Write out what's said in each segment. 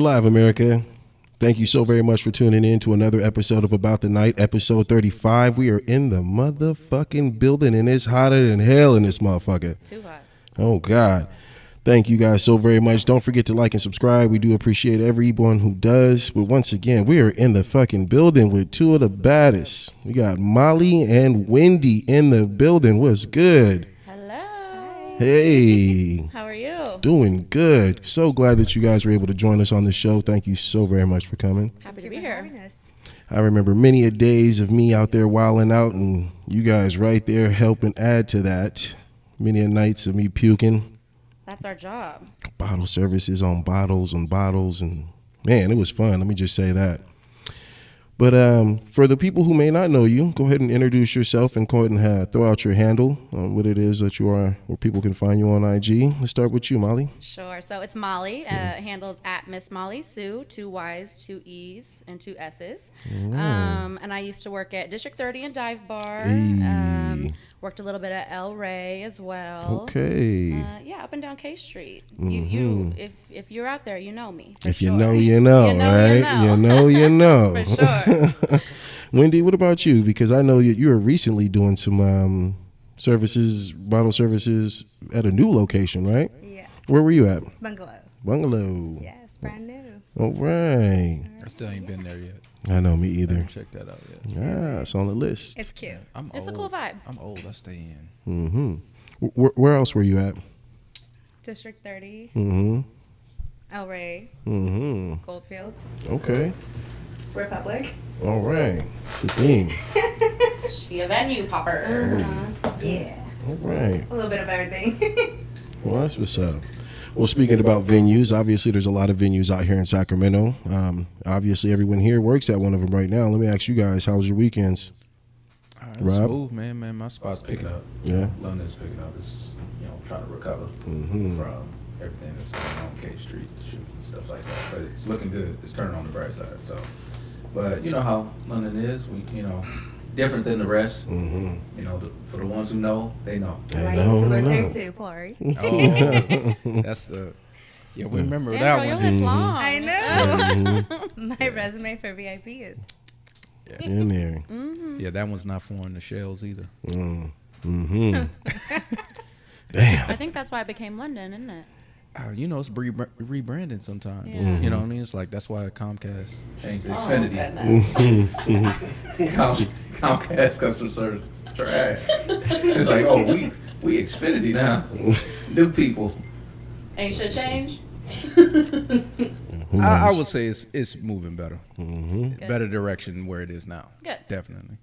live, America. Thank you so very much for tuning in to another episode of About the Night, episode 35. We are in the motherfucking building, and it's hotter than hell in this motherfucker. Too hot. Oh, God. Thank you guys so very much. Don't forget to like and subscribe. We do appreciate everyone who does. But once again, we are in the fucking building with two of the baddest. We got Molly and Wendy in the building. What's good? Hello. Hey. How are you? Doing good. So glad that you guys were able to join us on the show. Thank you so very much for coming. Happy to be here. I remember many a days of me out there wilding out and you guys right there helping add to that. Many a nights of me puking. That's our job. Bottle services on bottles and bottles, and man, it was fun. Let me just say that. But for the people who may not know you, go ahead and introduce yourself and go ahead and throw out your handle on what it is that you are, where people can find you on IG. Let's start with you, Molly. Sure. So it's Molly. Handles at Miss Molly Sue, 2 Y's, 2 E's, and 2 S's. And I used to work at District 30 and Dive Bar. Hey. Worked a little bit at El Rey as well. Okay. Yeah, up and down K Street. You, if you're out there, you know me. If sure. you know, you know, right? You know, you know. For sure. Wendy, what about you? Because I know you were recently doing some services, bottle services at a new location, right? Yeah. Where were you at? Bungalow. Yes, Brand new. All right. I still ain't been there yet. I know, me I either. haven't checked that out yet. Yeah, it's on the list. It's cute. It's a cool vibe. I'm old. I stay in. Where else were you at? District 30. Mm-hmm. El Rey. Mm-hmm. Goldfields. Okay. Republic. All right. It's a thing. She a venue popper. Yeah. All right. A little bit of everything. Well, that's what's up. Well, speaking about venues, obviously there's a lot of venues out here in Sacramento. Obviously everyone here works at one of them right now. Let me ask you guys, how was your weekends? Rob? Smooth, man. My spot's picking up. Yeah. London's picking up. It's, trying to recover from everything that's going on K Street, shooting and stuff like that. But it's looking good. It's turning on the bright side. So, but you know how London is. We, different than the rest. For the ones who know, they know. I used to work there too, Glory. Oh, that's the. Yeah, we remember Damn, that girl, one. you're this long. I know. My resume for VIP is. In there. Yeah, that one's not foreign to shells either. Damn. I think that's why it became London, isn't it? It's rebranding sometimes. Yeah. You know what I mean? It's like that's why Comcast changed to Oh, Xfinity. goodness. Comcast customer service is trash. It's like, oh, we Xfinity now. New people. Ain't shit change? I would say it's moving better. Good. Better direction where it is now. Good. Definitely.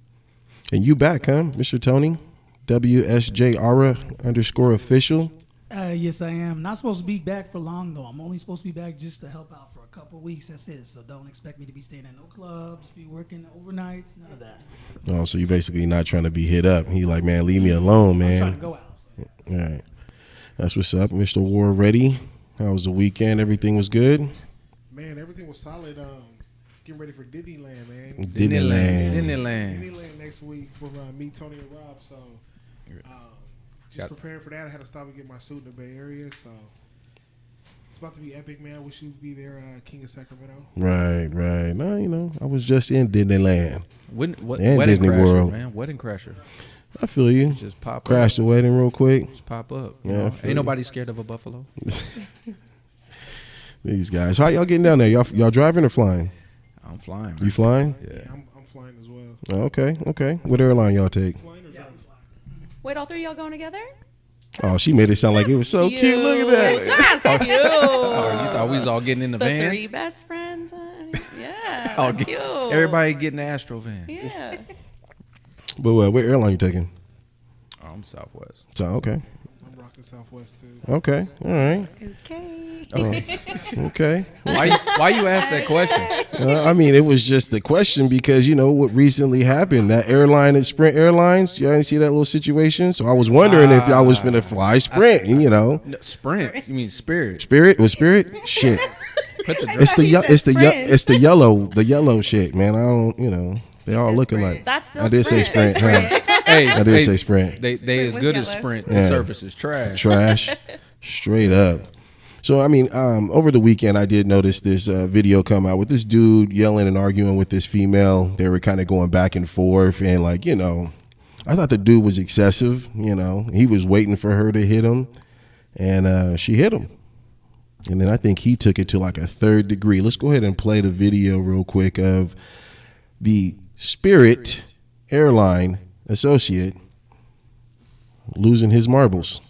And you back, huh, Mr. Tony? WSJAura _official. Yes, I am. Not supposed to be back for long, though. I'm only supposed to be back just to help out for a couple of weeks. That's it. So don't expect me to be staying at no clubs, be working overnights, none of that. Oh, so you basically not trying to be hit up. He like, man, leave me alone, man. I'm trying to go out. So. All right. That's what's up. Mr. War ready. How was the weekend? Everything was good? Man, everything was solid. Getting ready for Disneyland, man. Disneyland. Next week for me, Tony, and Rob. So just preparing for that. I had to stop and get my suit in the Bay Area. So it's about to be epic, man. I wish you'd be there, King of Sacramento. Right. No, I was just in Disneyland. And Disney Disney World. Man. Wedding crasher. I feel you. Just pop Crash up. the wedding real quick. Just pop up. Yeah, I feel Ain't nobody scared of a buffalo. These guys. How y'all getting down there? Y'all driving or flying? I'm flying. Man. You flying? Yeah. I'm flying as well. Oh, okay. What airline y'all take? Flying or driving? Wait, all 3 of y'all going together? Oh, she made it sound like it was so cute. Look at that. That's cute. Oh, you thought we was all getting in the The van? 3 best friends. Yeah, Oh, that's cute. Everybody getting the Astro van. Yeah. But what airline you taking? I'm Southwest. So okay. I'm rocking Southwest too. Okay. All right. Okay. Okay. Why you ask that question? I mean, it was just the question because you know what recently happened. That airline at Sprint Airlines. Y'all didn't see that little situation. So I was wondering if y'all was finna fly Sprint. No, Sprint. You mean Spirit? Spirit was Spirit. Shit. Put the It's the He said Sprint. it's the yellow shit, man. I don't. They all look alike. That's still I did say Sprint. Huh? Hey, I did say Sprint. They as was good as yellow. Sprint. Yeah. The service is trash. Trash. Straight up. So, I mean, over the weekend, I did notice this video come out with this dude yelling and arguing with this female. They were kind of going back and forth. And, like, you know, I thought the dude was excessive. You know, he was waiting for her to hit him. And she hit him. And then I think he took it to like a third degree. Let's go ahead and play the video real quick of the Spirit airline associate losing his marbles.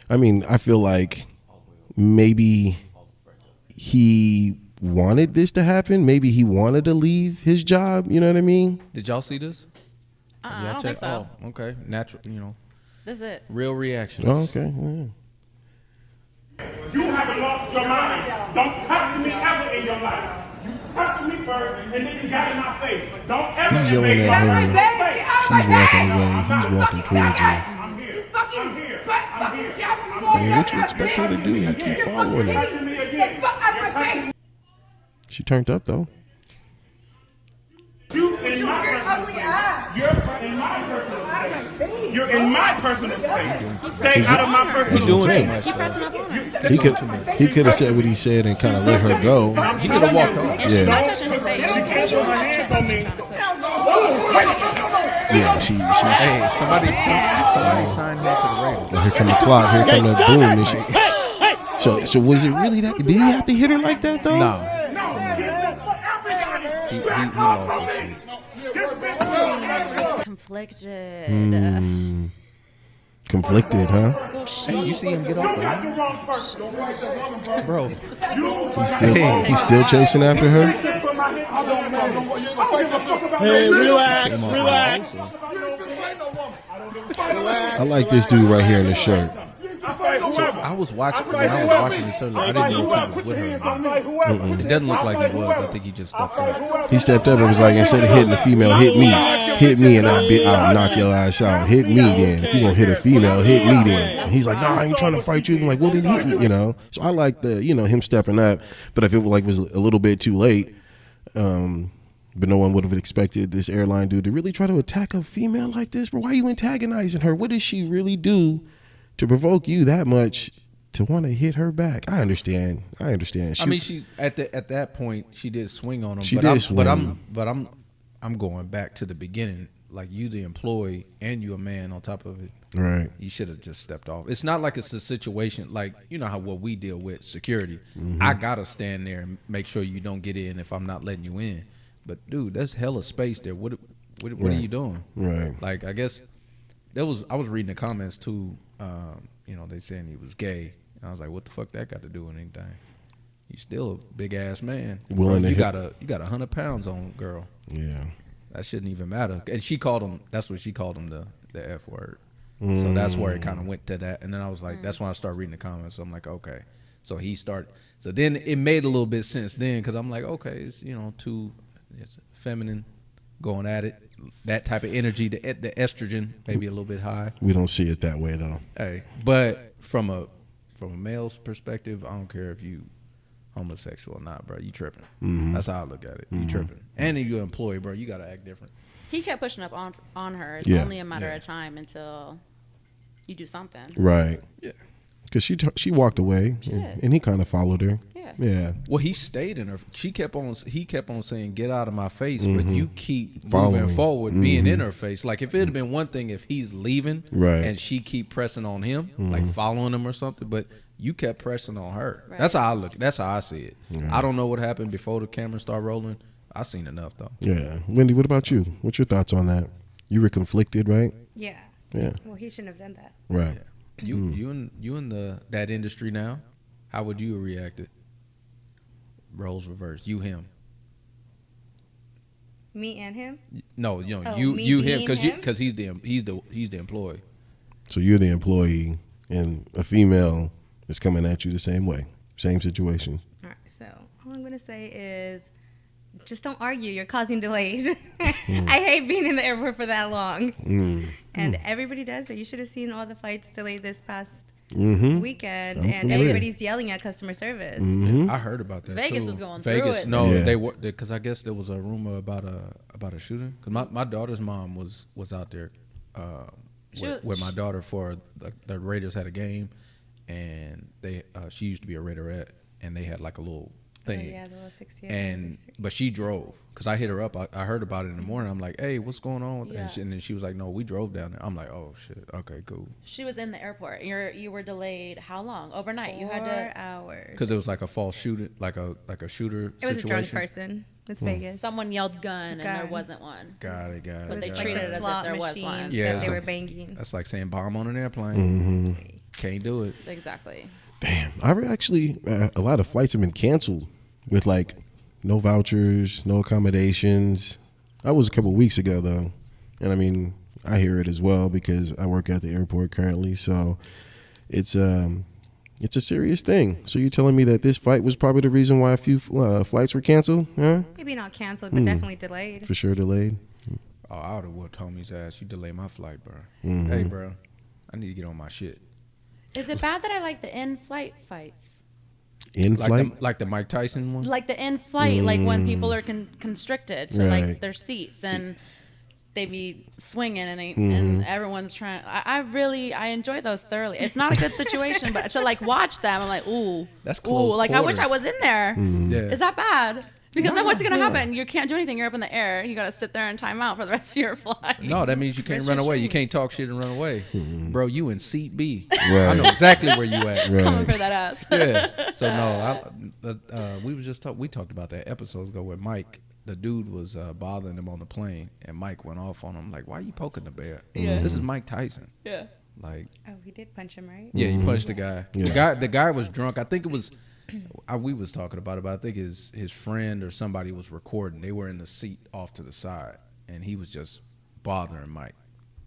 I mean, I feel like maybe he wanted this to happen. Maybe he wanted to leave his job. You know what I mean? Did y'all see this? I don't think so. Oh, okay. Natural, you know. That's it. Real reactions. Oh, okay. Yeah. You haven't lost your mind. Don't touch me ever in your life. You touched me first, and then you got in my face. Don't ever He's yelling make at her. She's walking away. He's walking towards her. I'm here. I'm here. I'm here. I mean, what you expect her to do? You keep following her. Touching me again. She turned up though. You in my personal space. You're in my personal space. You're in my personal space. Stay out of my personal He's doing space. too much. Keep pressing up on her. He could have said what he said and kind of let her go. He could have walked off. And she's not touching his face. She can't put her hands on me. Yeah, she Hey, somebody signed her to the radio. well, here come the clock. Here come the boom. And she, so was it really that? Did he have to hit her like that though? No. No, He lost his shit. Conflicted. Conflicted, huh? Well, Hey, you see him get off the Not line? the wrong person. Don't write the woman first. Bro. He's still chasing after her. Put my hand on the I don't give a fuck about Hey, that. relax, relax. I like this dude right here in the shirt. I fight whoever. I was watching this earlier. I didn't know if he was with her. or not. It doesn't look like he was. I think he just stepped up. He stepped up and was like, instead of hitting the female, hit me, and I'll knock your ass out. Hit me then. If you gonna hit a female, hit me then. And he's like, nah, I ain't trying to fight you. I'm like, well, then hit me, you know. So I like the, you know, him stepping up. But if it was a little bit too late, but no one would have expected this airline dude to really try to attack a female like this. Bro, why are you antagonizing her? What did she really do to provoke you that much to want to hit her back? I understand. I mean, she at that point she did swing on him. She but did I'm, swing. But I'm going back to the beginning. Like, you the employee and you a man on top of it. right. You should have just stepped off. It's not like it's a situation like, you know how what we deal with security. I gotta stand there and make sure you don't get in if I'm not letting you in. But dude, there's hella space there. What are you doing? Right. Like, I guess I was reading the comments too. You know, they saying he was gay. And I was like, what the fuck that got to do with anything? You still a big ass man. Willing to you hit- got 100 pounds on, girl. Yeah. That shouldn't even matter. And she called him. That's what she called him, the F word. So that's where it kind of went to that. And then I was like, that's when I started reading the comments. So I'm like, okay. So he started. So then it made a little bit sense then, because I'm like, okay, it's, you know, it's feminine going at it. That type of energy, the estrogen maybe a little bit high. We don't see it that way though. Hey, but from a male's perspective, I don't care if you homosexual or not, bro. You tripping. That's how I look at it. You tripping. And if you're an employee, bro, you got to act different. He kept pushing up on her. It's Yeah. only a matter of time until you do something. Right. Yeah. Because she walked away and he kind of followed her. Yeah. Yeah. Well, he stayed in her. He kept on saying, "Get out of my face," but you keep Following. moving forward, being in her face. Like, if it had been one thing if he's leaving, Right. and she keep pressing on him, like following him or something, but you kept pressing on her. Right. That's how I look. That's how I see it. I don't know what happened before the camera started rolling. I seen enough though. Yeah. Wendy, what about you? What's your thoughts on that? You were conflicted, right? Yeah. Yeah. Well, he shouldn't have done that. Right. You in that industry now? How would you have reacted? Roles reversed. You him. Me and him. No, you know, Oh, you me him being because him? because he's the employee. So you're the employee and a female is coming at you the same way. Same situation. All right. So all I'm gonna say is, just don't argue. You're causing delays. I hate being in the airport for that long. And everybody does it. You should have seen all the flights delayed this past weekend, I'm and familiar. everybody's yelling at customer service. I heard about that. Vegas too. was going through Vegas, it. no, Yeah. they were because I guess there was a rumor about a shooting. Because my daughter's mom was out there with my daughter for the Raiders had a game, and she used to be a Raiderette, and they had like a little thing. Oh, yeah, the little 60th And anniversary. but she drove because I hit her up. I heard about it in the morning. I'm like, hey, what's going on? Yeah. And then she was like, no, we drove down there. I'm like, oh shit, okay, cool. She was in the airport. You were delayed. How long? Overnight. You had 4 to. hours. Because it was like a false shooter, like a shooter It was situation. a drunk person. It's Vegas. Someone yelled gun, and there Gun. wasn't one. Got it. But It they was got treated it. it as if slot there was machine one. Yeah, that it's they were like- banging. That's like saying bomb on an airplane. Can't do it. Exactly. Damn, actually a lot of flights have been canceled with like no vouchers, no accommodations. That was a couple of weeks ago though, and I mean I hear it as well because I work at the airport currently. So it's a serious thing. So you're telling me that this flight was probably the reason why a few flights were canceled? Huh? Maybe not canceled, but definitely delayed. For sure delayed. Oh, I would have whooped homie's ass. You delay my flight, bro. Mm-hmm. Hey, bro, I need to get on my shit. Is it bad that I like the in-flight fights? In Like flight. the Mike Tyson one. Like the in-flight, like when people are constricted to Right. like their seats and they be swinging and everyone's trying. I enjoy those thoroughly. It's not a good situation, but to like watch them, I'm like, ooh, That's ooh, close like I wish I quarters. was in there. Yeah. Is that bad? Because then what's gonna happen? You can't do anything. You're up in the air. You gotta sit there and time out for the rest of your flight. No, that means you can't Miss run your away. You shoes. can't talk shit and run away, bro. You in seat B. Right. I know exactly where you at. Coming for that ass. Yeah. So no, we talked about that episodes ago where Mike, the dude was bothering him on the plane, and Mike went off on him like, "Why you poking the bear? Yeah. This is Mike Tyson." Yeah. Like, Oh, he did punch him, right? yeah, he punched the guy. Yeah. The guy was drunk. I think it was. We was talking about it, but I think his friend or somebody was recording. They were in the seat off to the side, and he was just bothering Mike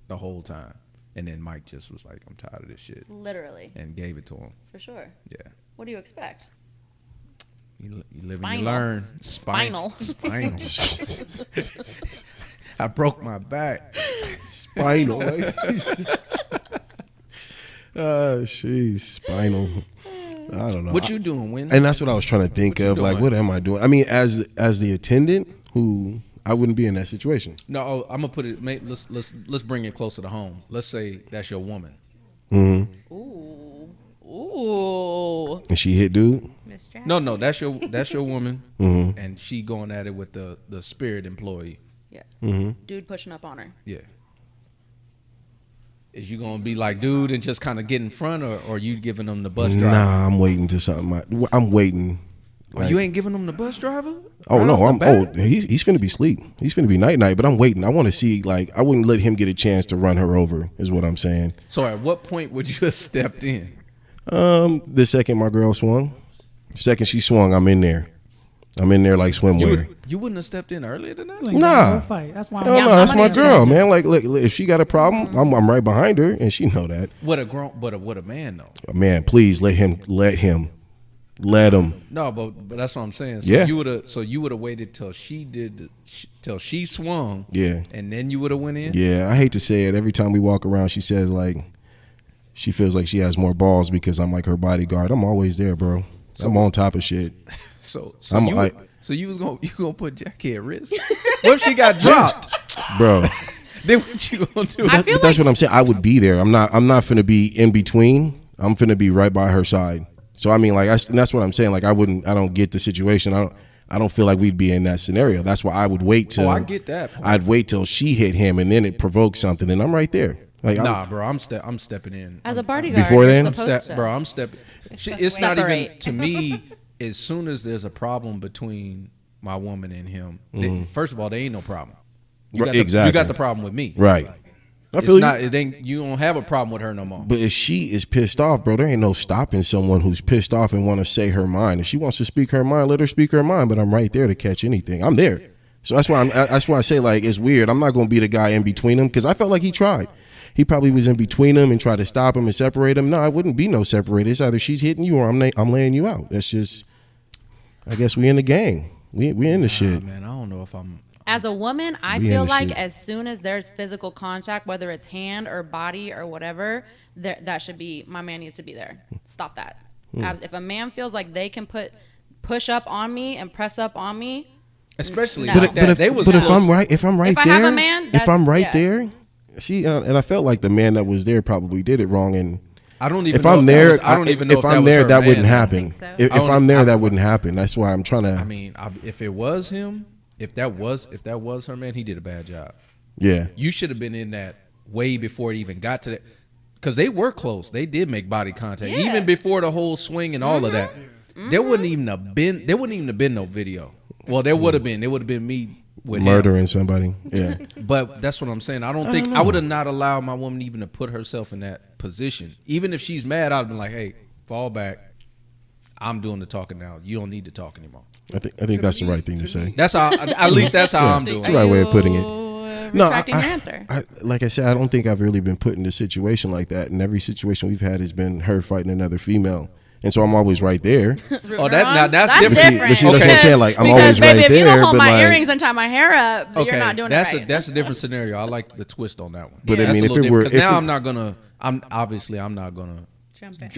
the whole time. And then Mike just was like, "I'm tired of this shit," Literally, and gave it to him. for sure. Yeah. What do you expect? You live and Spinal. you learn. Spinal. Spinal. I broke my back. Spinal. Sheesh, spinal. I don't know. What you doing, Wendy? And that's what I was trying to think What you of. Like, doing? what am I doing? I mean, as the attendant, who I wouldn't be in that situation. No, I'm gonna put it. Let's bring it closer to home. Let's say that's your woman. Mm-hmm. Ooh. And she hit dude. Miss Jack. No, that's your woman, and she going at it with the Spirit employee. Yeah. Mm-hmm. Dude pushing up on her. Yeah. Is you gonna be like dude and just kind of get in front, or you giving them the bus driver? Nah, I'm waiting to something. I'm waiting. Oh, you ain't giving them the bus driver? Oh Right no, off the I'm bat? he's finna be asleep. He's finna be night, but I'm waiting. I want to see, like, I wouldn't let him get a chance to run her over, is what I'm saying. So at what point would you have stepped in? The second my girl swung, second she swung, I'm in there. I'm in there like swimwear. You wouldn't have stepped in earlier than that? You ain't Nah. got no fight. That's why. Hell Yeah, no, that's my I'm girl, man. Like, look, if she got a problem, I'm right behind her, and she know that. What a man though. Man, please let him. No, but that's what I'm saying. So Yeah. you would have waited till she till she swung. Yeah. And then you would have went in. Yeah, I hate to say it. Every time we walk around, she says like she feels like she has more balls because I'm like her bodyguard. I'm always there, bro. I'm on top of shit. So I'm you like- you gonna put Jackie at risk? What if she got dropped? Bro. Then what you gonna do? I feel But that's like what I'm saying. I would be there. I'm not finna be in between. I'm finna be right by her side. So I mean, like, and that's what I'm saying. Like, I don't get the situation. I don't feel like we'd be in that scenario. That's why I would wait till. I get that point. I'd wait till she hit him, and then it provokes something, and I'm right there. Like, Nah, bro, I'm stepping in. as a bodyguard, Before you're then? supposed to. Bro, I'm stepping. It's supposed not to even separate. to me. As soon as there's a problem between my woman and him, first of all, there ain't no problem. You got Exactly. you got the problem with me, right. I It's feel not. you. It ain't. You don't have a problem with her no more. But if she is pissed off, bro, there ain't no stopping someone who's pissed off and want to say her mind. If she wants to speak her mind, let her speak her mind. But I'm right there to catch anything. I'm there. So that's why that's why I say, like, it's weird. I'm not gonna be the guy in between them because I felt like he tried. He probably was in between them and tried to stop him and separate him. No, I wouldn't be no separate. It's either she's hitting you or I'm laying you out. That's just. I guess we in the gang. We in the shit. Man, I don't know if I'm. As a woman, I We in feel the like shit. as soon as there's physical contact, whether it's hand or body or whatever, that should be, my man needs to be there. Stop that. If a man feels like they can push up on me and press up on me, Especially No. like that. But they if, was but if close. I'm right, if I'm right If I there, have a man, if that's- I'm right yeah. there, see, and I felt like the man that was there probably did it wrong, and I don't even. If I'm there, I don't even know if I'm there, that wouldn't happen. so. If I'm there, that wouldn't happen. That's why I'm trying to. I mean, if it was him, if that was her man, he did a bad job. Yeah. You should have been in that way before it even got to that, because they were close. They did make body contact even before the whole swing and all of that. There wouldn't even have been. There wouldn't even have been no video. Well, there would have been. It would have been me with Murdering somebody. Yeah. But that's what I'm saying. I don't think I would have not allowed my woman even to put herself in that position. Even if she's mad, I'd have been like, "Hey, fall back. I'm doing the talking now. You don't need to talk anymore." I think that's the right thing to say. That's how. At least that's how I'm doing. That's the right way of putting it. No, Retracting your answer. like I said, I don't think I've really been put in a situation like that. And every situation we've had has been her fighting another female. And so I'm always right there. Oh, that's different. But see, that's what I'm saying. Like, I'm always baby, right if you there. don't hold But my like, earrings and tie my hair up, you're not doing it right. That's a different scenario. I like the twist on that one. But That's I mean, a if little it were, different, 'cause now I'm not gonna. I'm not gonna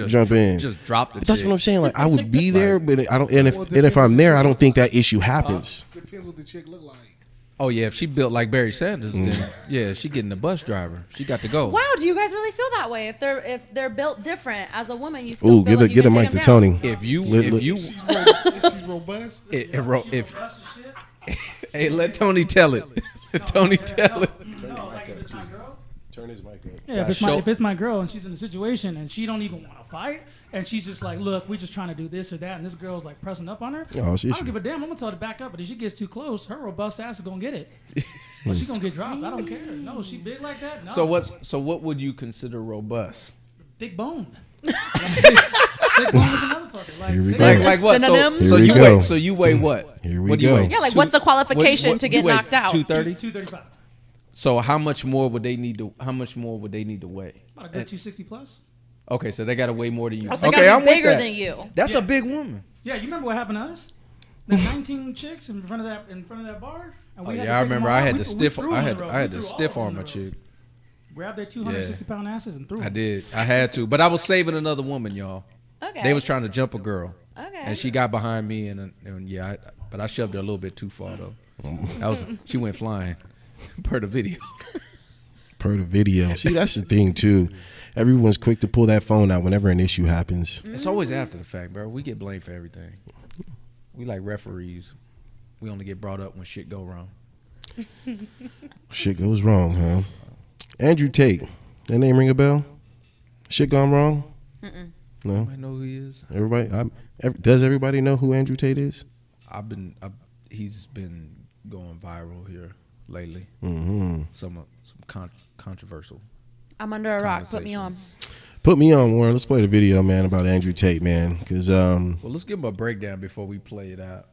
jump in. Just drop the. But that's chick. what I'm saying. Like, I would be there, but I don't. And if I'm there, I don't think that issue happens. Depends what the chick look like. Oh yeah, if she built like Barry Sanders, then yeah, she getting the bus driver. She got to go. Wow, do you guys really feel that way? If they're built different as a woman, you still Ooh, feel like you get a can mic take to them Tony. down? If you If she's robust. Hey, let Tony tell it. Tony tell it. Turn his mic up. Yeah, if it's my girl and she's in a situation and she don't even want to fight and she's just like, look, we're just trying to do this or that, and this girl's like pressing up on her. Oh, I don't give a damn. I'm gonna tell her to back up, but if she gets too close, her robust ass is gonna get it. But she's gonna get dropped. I don't care. No, she big like that. No. So what would you consider robust? Thick boned. Thick boned is a motherfucker. Like, Here we thick go. boned. Like what? Synonyms? So Here we you go. weigh. So you weigh what? Here we What do you go. weigh? Yeah, like what's the qualification what- to get you weigh knocked out? 230. 235. So how much more would they need to? How much more would they need to weigh? About a good 260 plus. Okay, so they got to weigh more than you. Oh, so they Okay, gotta I'm be with bigger that. than you. That's a big woman. Yeah, you remember what happened to us? The 19 chicks in front of that bar. And Oh we had yeah, to I take them remember. all I out. had We to stiff. threw them I in had the road. I had We to threw all stiff of them arm in my the road. chick. Grabbed their 260-pound asses and threw them. I did. I had to, but I was saving another woman, y'all. Okay. They was trying to jump a girl. Okay. And she got behind me, and yeah, but I shoved her a little bit too far though. She went flying, per the video. Per the video. See, that's the thing too. Everyone's quick to pull that phone out whenever an issue happens. It's always after the fact, bro. We get blamed for everything. We like referees. We only get brought up when shit go wrong. Shit goes wrong, huh? Andrew Tate. That name ring a bell? Shit gone wrong? No. I know who he is. Everybody. Does everybody know who Andrew Tate is? He's been going viral here lately. Mm-hmm. Some controversial. I'm under a rock. Put me on. conversations. Put me on, Warren. Let's play the video, man, about Andrew Tate, man. Because Well, let's give him a breakdown before we play it out.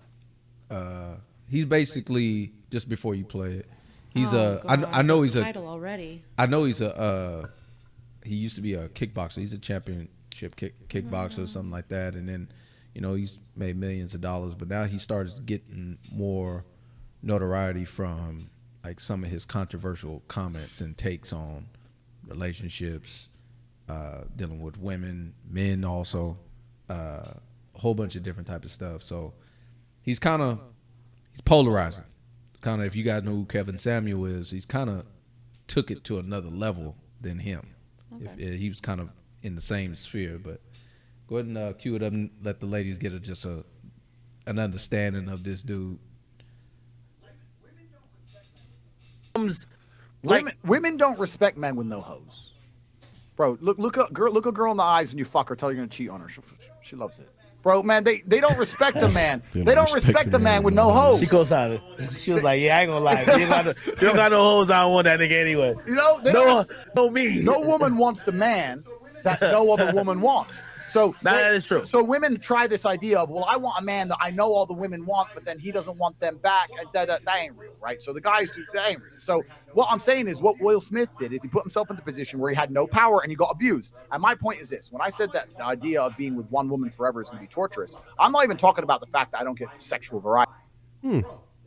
He's basically, just before you play it, he's I know he's a title already. I know he's he used to be a kickboxer. He's a championship kickboxer or something like that. And then, he's made millions of dollars. But now he starts getting more notoriety from like some of his controversial comments and takes on relationships, dealing with women, men also, a whole bunch of different type of stuff. So he's polarizing. Kind of, if you guys know who Kevin Samuel is, he's kind of took it to another level than him. Okay. He was kind of in the same sphere, but go ahead and cue it up and let the ladies get an understanding of this dude. Women don't respect men with no hose, bro. Look a girl in the eyes and you fuck her, tell her you're gonna cheat on her. She loves it, bro. Man, they don't respect a man. They don't respect a man with no hose. She goes out. She was like, "Yeah, I ain't gonna lie. You don't got no hoes. I don't want that nigga anyway." No me. No woman wants the man that no other woman wants. So that is true. So women try this idea of, well, I want a man that I know all the women want, but then he doesn't want them back. And that ain't real, right? So the guys, that ain't real. So what I'm saying is what Will Smith did is he put himself in the position where he had no power and he got abused. And my point is this. When I said that the idea of being with one woman forever is going to be torturous, I'm not even talking about the fact that I don't get sexual variety.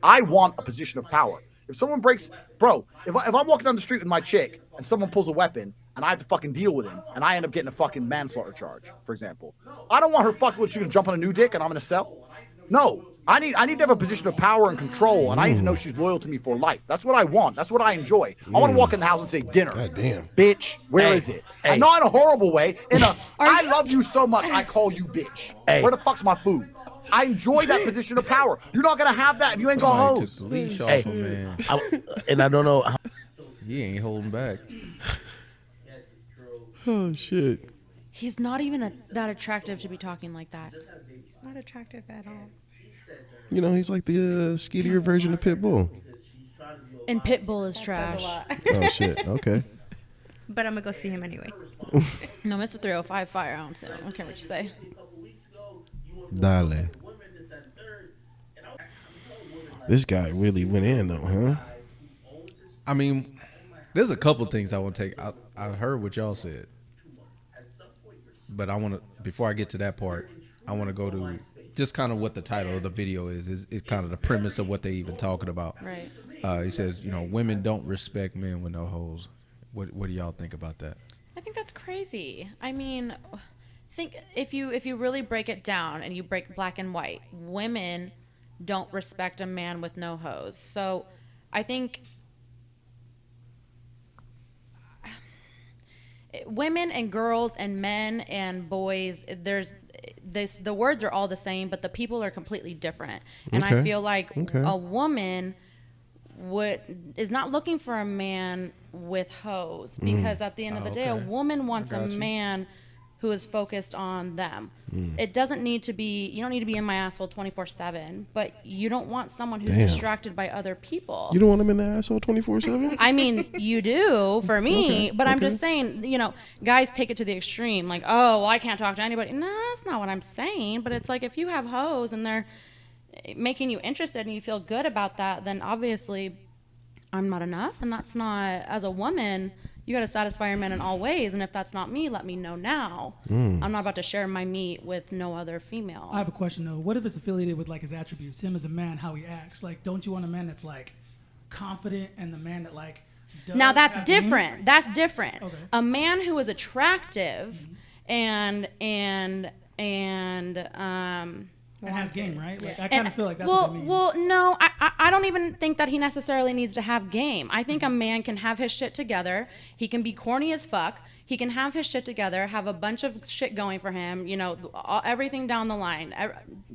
I want a position of power. If someone breaks, bro, if I'm walking down the street with my chick and someone pulls a weapon and I have to fucking deal with him and I end up getting a fucking manslaughter charge, for example, I don't want her fucking, she's gonna jump on a new dick and I'm gonna sell. No, I need to have a position of power and control, and I need to know she's loyal to me for life. That's what I want. That's what I enjoy. I want to walk in the house and say, dinner. God damn. Bitch, where is it? And not in a horrible way. I love you so much, I call you bitch. Where the fuck's my food? I enjoy that position of power. You're not going to have that if you ain't got hoes. Took the leash off him, man. And I don't know how. He ain't holding back. Oh shit. He's not even that attractive to be talking like that. He's not attractive at all. You know, he's like the skinnier version of Pitbull. And Pitbull is trash. Oh shit. Okay. But I'm gonna go see him anyway. No, Mr. 305 fire. I don't care what you say. Dale. This guy really went in though, huh? I mean, there's a couple things I want to take. I heard what y'all said, but I want to, before I get to that part, I want to go to just kind of what the title of the video is kind of the premise of what they even talking about. Right. He says, women don't respect men with no hoes. What do y'all think about that? I think that's crazy. I mean, think if you really break it down and you break black and white, women don't respect a man with no hose. So I think women and girls and men and boys, the words are all the same, but the people are completely different. And I feel like a woman is not looking for a man with hose, because at the end of the day, a woman wants a man who is focused on them. It doesn't need to be, you don't need to be in my asshole 24/7, but you don't want someone who's distracted by other people. You don't want him in the asshole 24/7? I mean, you do for me, but I'm just saying, guys take it to the extreme. Like, oh, well, I can't talk to anybody. No, that's not what I'm saying. But it's like, if you have hoes and they're making you interested and you feel good about that, then obviously I'm not enough. And that's not, as a woman, you got to satisfy your man in all ways. And if that's not me, let me know now. I'm not about to share my meat with no other female. I have a question though. What if it's affiliated with like his attributes, him as a man, how he acts? Like, don't you want a man that's like confident and the man that like does now that's have different. game? That's different. Okay. A man who is attractive and has game, right? Like, I kind of feel like that's well, what I mean. Well, no, I don't even think that he necessarily needs to have game. I think a man can have his shit together. He can be corny as fuck. He can have his shit together, have a bunch of shit going for him, everything down the line.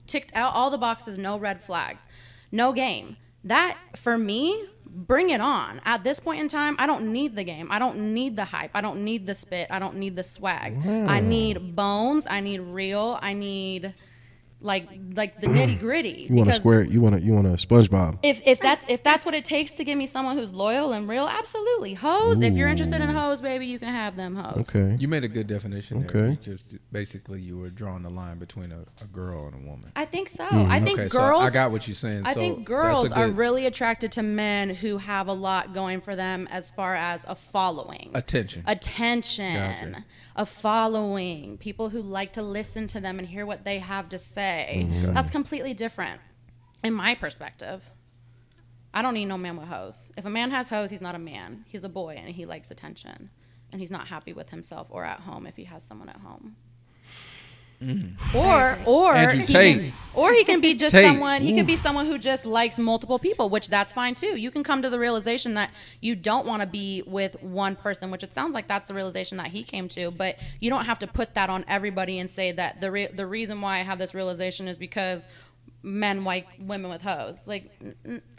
Ticked out all the boxes, no red flags, no game. That, for me, bring it on. At this point in time, I don't need the game. I don't need the hype. I don't need the spit. I don't need the swag. I need bones. I need real. I need like the nitty gritty. You want a square? You want a SpongeBob? If that's what it takes to give me someone who's loyal and real, absolutely. Hoes. If you're interested in hoes, baby, you can have them hoes. Okay. You made a good definition. Okay. There. Just basically, you were drawing the line between a girl and a woman. I think so. I think girls. So I got what you're saying. I think girls are really attracted to men who have a lot going for them as far as a following. Attention. Gotcha. A following. People who like to listen to them and hear what they have to say. That's completely different in my perspective. I don't need no man with hoes. If a man has hoes, he's not a man. He's a boy and he likes attention. And he's not happy with himself or at home if he has someone at home. Or he can be just someone. He can be someone who just likes multiple people, which that's fine too. You can come to the realization that you don't want to be with one person, which it sounds like that's the realization that he came to. But you don't have to put that on everybody and say that the reason why I have this realization is because men like women with hoes. Like,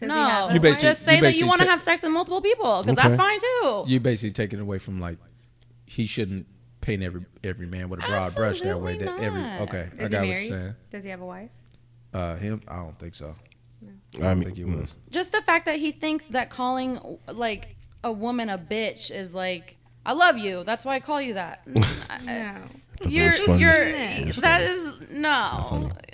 no. Just say that you want to have sex with multiple people, because that's fine too. You basically take it away from like he shouldn't paint every man with a broad brush that way. Not. I got what you're saying. Does he have a wife? Him? I don't think so. No. I don't think he was. Just the fact that he thinks that calling like a woman a bitch is like, I love you, that's why I call you that. No.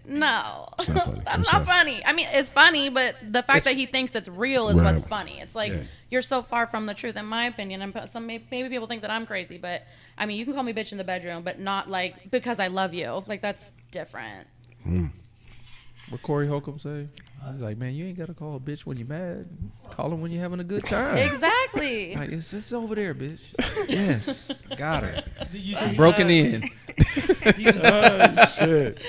That's not funny. I mean, it's funny, but the fact that he thinks it's real is what's funny. It's like, you're so far from the truth, in my opinion. And maybe people think that I'm crazy, but I mean, you can call me bitch in the bedroom, but not like because I love you. Like, that's different. What Corey Holcomb say? He's like, man, you ain't gotta call a bitch when you're mad. Call her when you're having a good time. Exactly. Like, it's over there, bitch. Yes, got her. Broken in. Oh shit.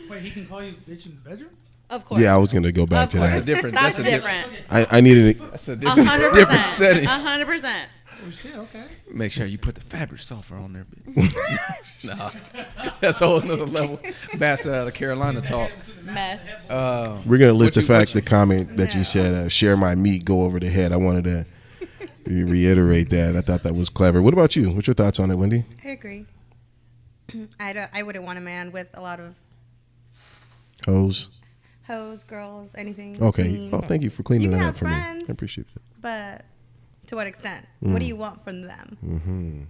Wait, he can call you bitch in the bedroom? Of course. Yeah, I was gonna go back to course. that. That's different. I needed it. That's a different setting. 100%. Oh shit, okay. Make sure you put the fabric softener on there. Nah, that's a whole nother level. Master out of Carolina talk. Mess. We're gonna let the comment that you said, "Share my meat," go over the head. I wanted to reiterate that. I thought that was clever. What about you? What's your thoughts on it, Wendy? I agree. I wouldn't want a man with a lot of Hoes. girls, anything. Okay. Between. Oh, thank you for cleaning You can that have up for friends, me. I appreciate that. But to what extent? What do you want from them? Mm-hmm.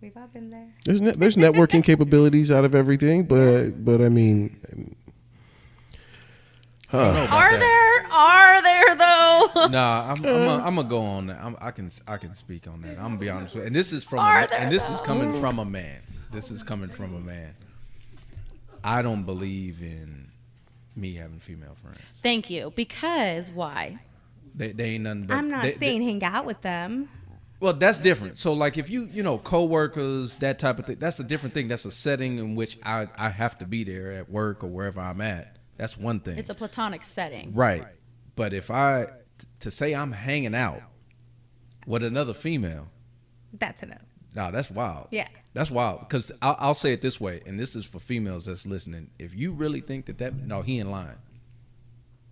We've all been there. There's networking capabilities out of everything, but I mean, Are there though? Nah, I'm gonna go on that. I can speak on that. I'm gonna be honest with you. And this is is coming from a man. This is coming from a man. I don't believe in me having female friends. Thank you. Because why? They ain't nothing but. I'm not saying hang out with them. Well, that's different. So, like, if you coworkers, that type of thing, that's a different thing. That's a setting in which I have to be there at work or wherever I'm at. That's one thing. It's a platonic setting. Right. But if to say I'm hanging out with another female. That's a no. Nah, that's wild. Yeah. That's wild. Because I'll say it this way, and this is for females that's listening. If you really think no, he in line.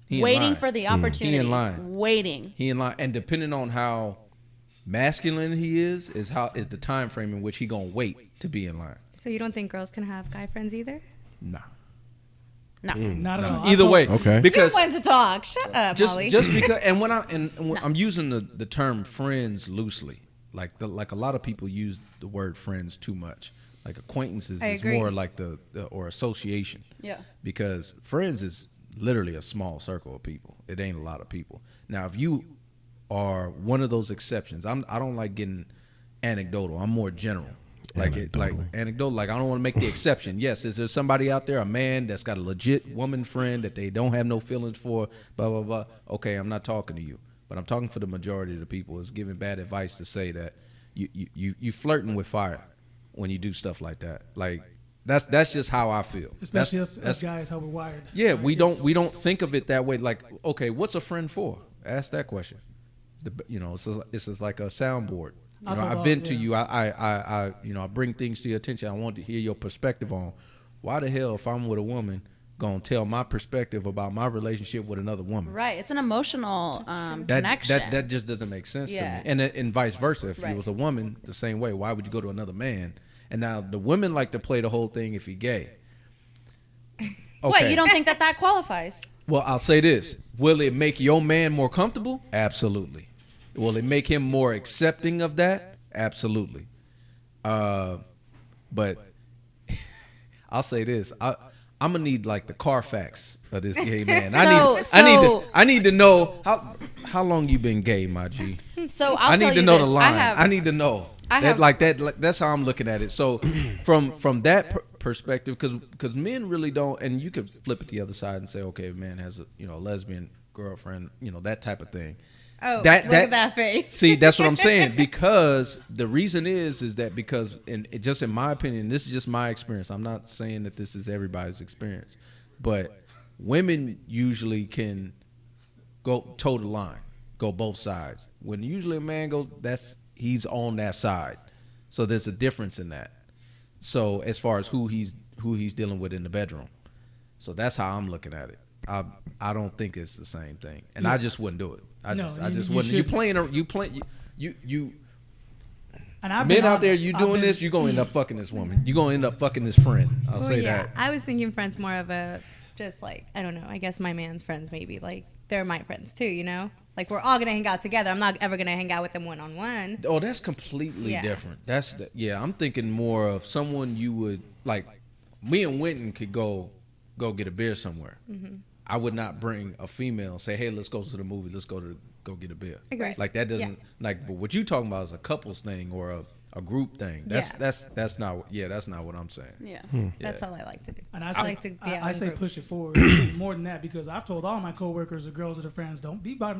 Waiting for the opportunity. He in line. Waiting. He in line. And depending on how masculine he is the time frame in which he gonna wait to be in line. So you don't think girls can have guy friends either? Nah. No. Not at all. Either way. Okay. Because You're one to talk. Shut up, Molly. just because, and when I'm using the term friends loosely, like a lot of people use the word friends too much. Like acquaintances is more like the or association. Yeah. Because friends is literally a small circle of people. It ain't a lot of people. Now, if you are one of those exceptions, I don't like getting anecdotal. I'm more general. Anecdotal. Like I don't want to make the exception. Yes, is there somebody out there, a man that's got a legit woman friend that they don't have no feelings for? Blah blah blah. Okay, I'm not talking to you, but I'm talking for the majority of the people. Is giving bad advice to say that you flirting with fire when you do stuff like that. Like that's just how I feel. Especially us guys, how we're wired. Yeah, we don't think of it that way. Like, okay, what's a friend for? Ask that question. It's just like a soundboard. I vent to you. I bring things to your attention. I want to hear your perspective on why the hell, if I'm with a woman, gonna tell my perspective about my relationship with another woman. Right. It's an emotional connection. That just doesn't make sense to me. And vice versa. If Right. you was a woman, the same way. Why would you go to another man? And now the women like to play the whole thing if he gay. Okay. What, you don't think that qualifies? Well, I'll say this. Will it make your man more comfortable? Absolutely. Will it make him more accepting of that? Absolutely. But I'll say this. I'm gonna need like the Carfax of this gay man. I need to know how long you been gay, my G. So I need to know the line. I need to know. That's how I'm looking at it. So from that perspective, because men really don't, and you could flip it the other side and say, okay, a man has a lesbian girlfriend, that type of thing. Oh, look at that face. See, that's what I'm saying. Because the reason is that because, and just in my opinion, this is just my experience. I'm not saying that this is everybody's experience, but women usually can go toe the line, go both sides. When usually a man goes, he's on that side. So there's a difference in that. So as far as who he's dealing with in the bedroom. So that's how I'm looking at it. I don't think it's the same thing, and I just wouldn't do it. I just wouldn't. You playing. And men out there, you doing this, you're gonna end up fucking this woman. You're gonna end up fucking this friend. I'll say that. I was thinking friends more of a just like, I don't know. I guess my man's friends maybe like they're my friends too. Like we're all gonna hang out together. I'm not ever gonna hang out with them one on one. Oh, that's completely different. I'm thinking more of someone you would like. Me and Winton could go get a beer somewhere. Mm-hmm. I would not bring a female and say, hey, let's go to the movie. Let's go get a beer. Agree. Like that doesn't but what you talking about is a couples thing or a group thing. That's not what I'm saying. Yeah. That's all I like to do. And I say push it forward more than that, because I've told all my coworkers or girls that are friends, don't be by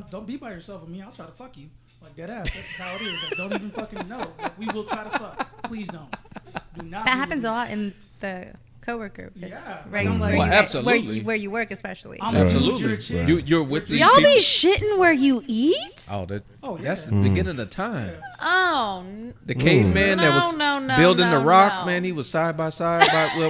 yourself with me. I'll try to fuck you. Like dead ass. That's how it is. Like, don't even fucking know. Like, we will try to fuck. Please don't. Do not. That happens a lot in the coworker. Yeah. Right. I'm like, where, Well, you, absolutely. where you work, especially. I'm Absolutely. Your chick. You're with these Y'all people. be shitting where you eat? Oh, yeah. that's the beginning of time. Oh, The caveman that was building the rock, man, he was side by side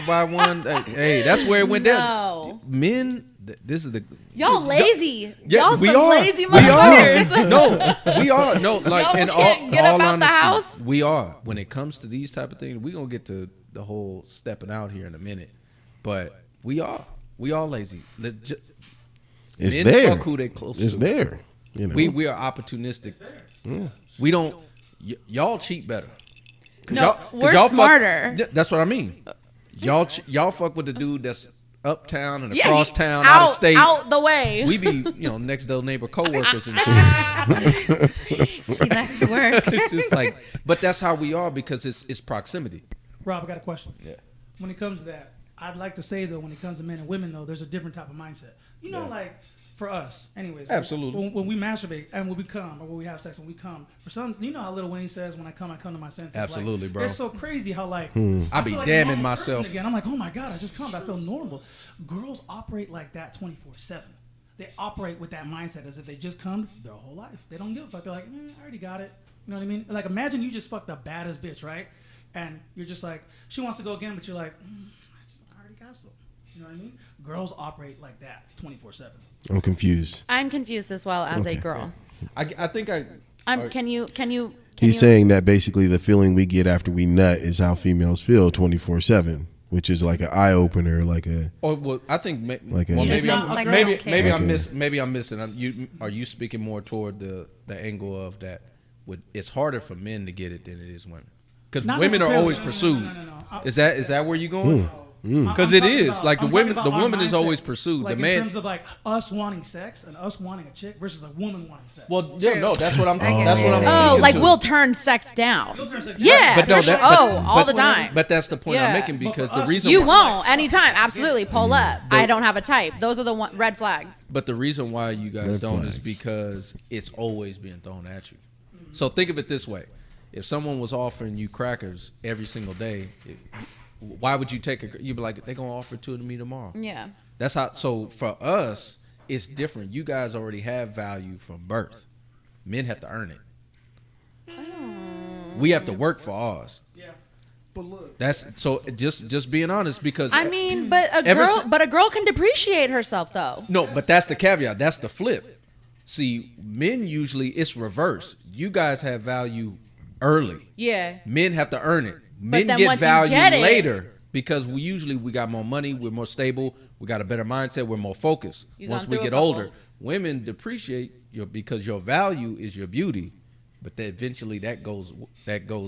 by one. Hey, that's where it went down. Men, this is the y'all lazy. Yeah, Y'all we some are. lazy We are. motherfuckers. No, we are. No, like Y'all in can't get all up out the honesty, house? we are. When it comes to these type of things, we gonna get to the whole stepping out here in a minute. But we are lazy. It's Men there. fuck who they close It's to. there. You know. We are opportunistic. We don't. Y'all cheat better. 'Cause No, 'cause we're fuck- smarter. That's what I mean. Y'all fuck with the dude that's uptown and Yeah, across town, out of state. out the way. We be, next door neighbor coworkers and shit. She left to work. It's just like, but that's how we are because it's proximity. Rob, I got a question. Yeah. When it comes to that, I'd like to say though, when it comes to men and women though, there's a different type of mindset. Like for us, anyways. Absolutely. When we masturbate and when we come, or when we have sex and we come, for some, you know how Lil Wayne says, "When I come to my senses." Absolutely, like, bro. It's so crazy how like I be feel like damning a normal myself. person again. I'm like, oh my god, I just come. I feel normal. Girls operate like that 24/7. They operate with that mindset as if they just come their whole life. They don't give a fuck. They're like, I already got it. You know what I mean? Like imagine you just fucked the baddest bitch, right? And you're just like, she wants to go again, but you're like, I already got some. You know what I mean? Girls operate like that 24/7. I'm confused. I'm confused as well as Okay. a girl. I think Can you? He's saying that basically the feeling we get after we nut is how females feel 24/7, which is like an eye opener, like a. Or well, I think Like a- well, It's maybe not like maybe they don't maybe care. I'm Okay. maybe I'm missing. Are you speaking more toward the angle of that? It's harder for men to get it than it is women because Not women are necessarily. always No. pursued. No. Is that where you going? Mm. Because I'm it talking is about- like the I'm talking women. about The our woman is mindset. always pursued. Like the man. in terms of like us wanting sex and us wanting a chick versus a woman wanting sex. Well, yeah, no, that's what I'm. I get That's what I'm. it. Oh, speaking like to. we'll turn sex down. You'll turn sex Yeah, down. But no, for sure. that- but- all the but- time. But that's the point I'm Yeah. making because But for the us, reason You why, won't anytime. Absolutely, pull up. I don't have a type. Those are the red flag. But the reason why you guys Red don't flags. is because it's always being thrown at you. So think of it this way: if someone was offering you crackers every single day, why would you take a? You'd be like, they're gonna offer two to me tomorrow. Yeah. That's how. So for us, it's different. You guys already have value from birth. Men have to earn it. We have to work for ours. Yeah. But look, That's so. Just being honest, because I mean, but a Ever girl, si- but a girl can depreciate herself though. no, but that's the caveat. That's the flip. See, men usually it's reverse. You guys have value early. Yeah. Men have to earn it. Men then get once you value get it- later because we got more money, we're more stable, we got a better mindset, we're more focused. You Once gone we through a get couple. older, women depreciate because your value is your beauty, but then eventually that goes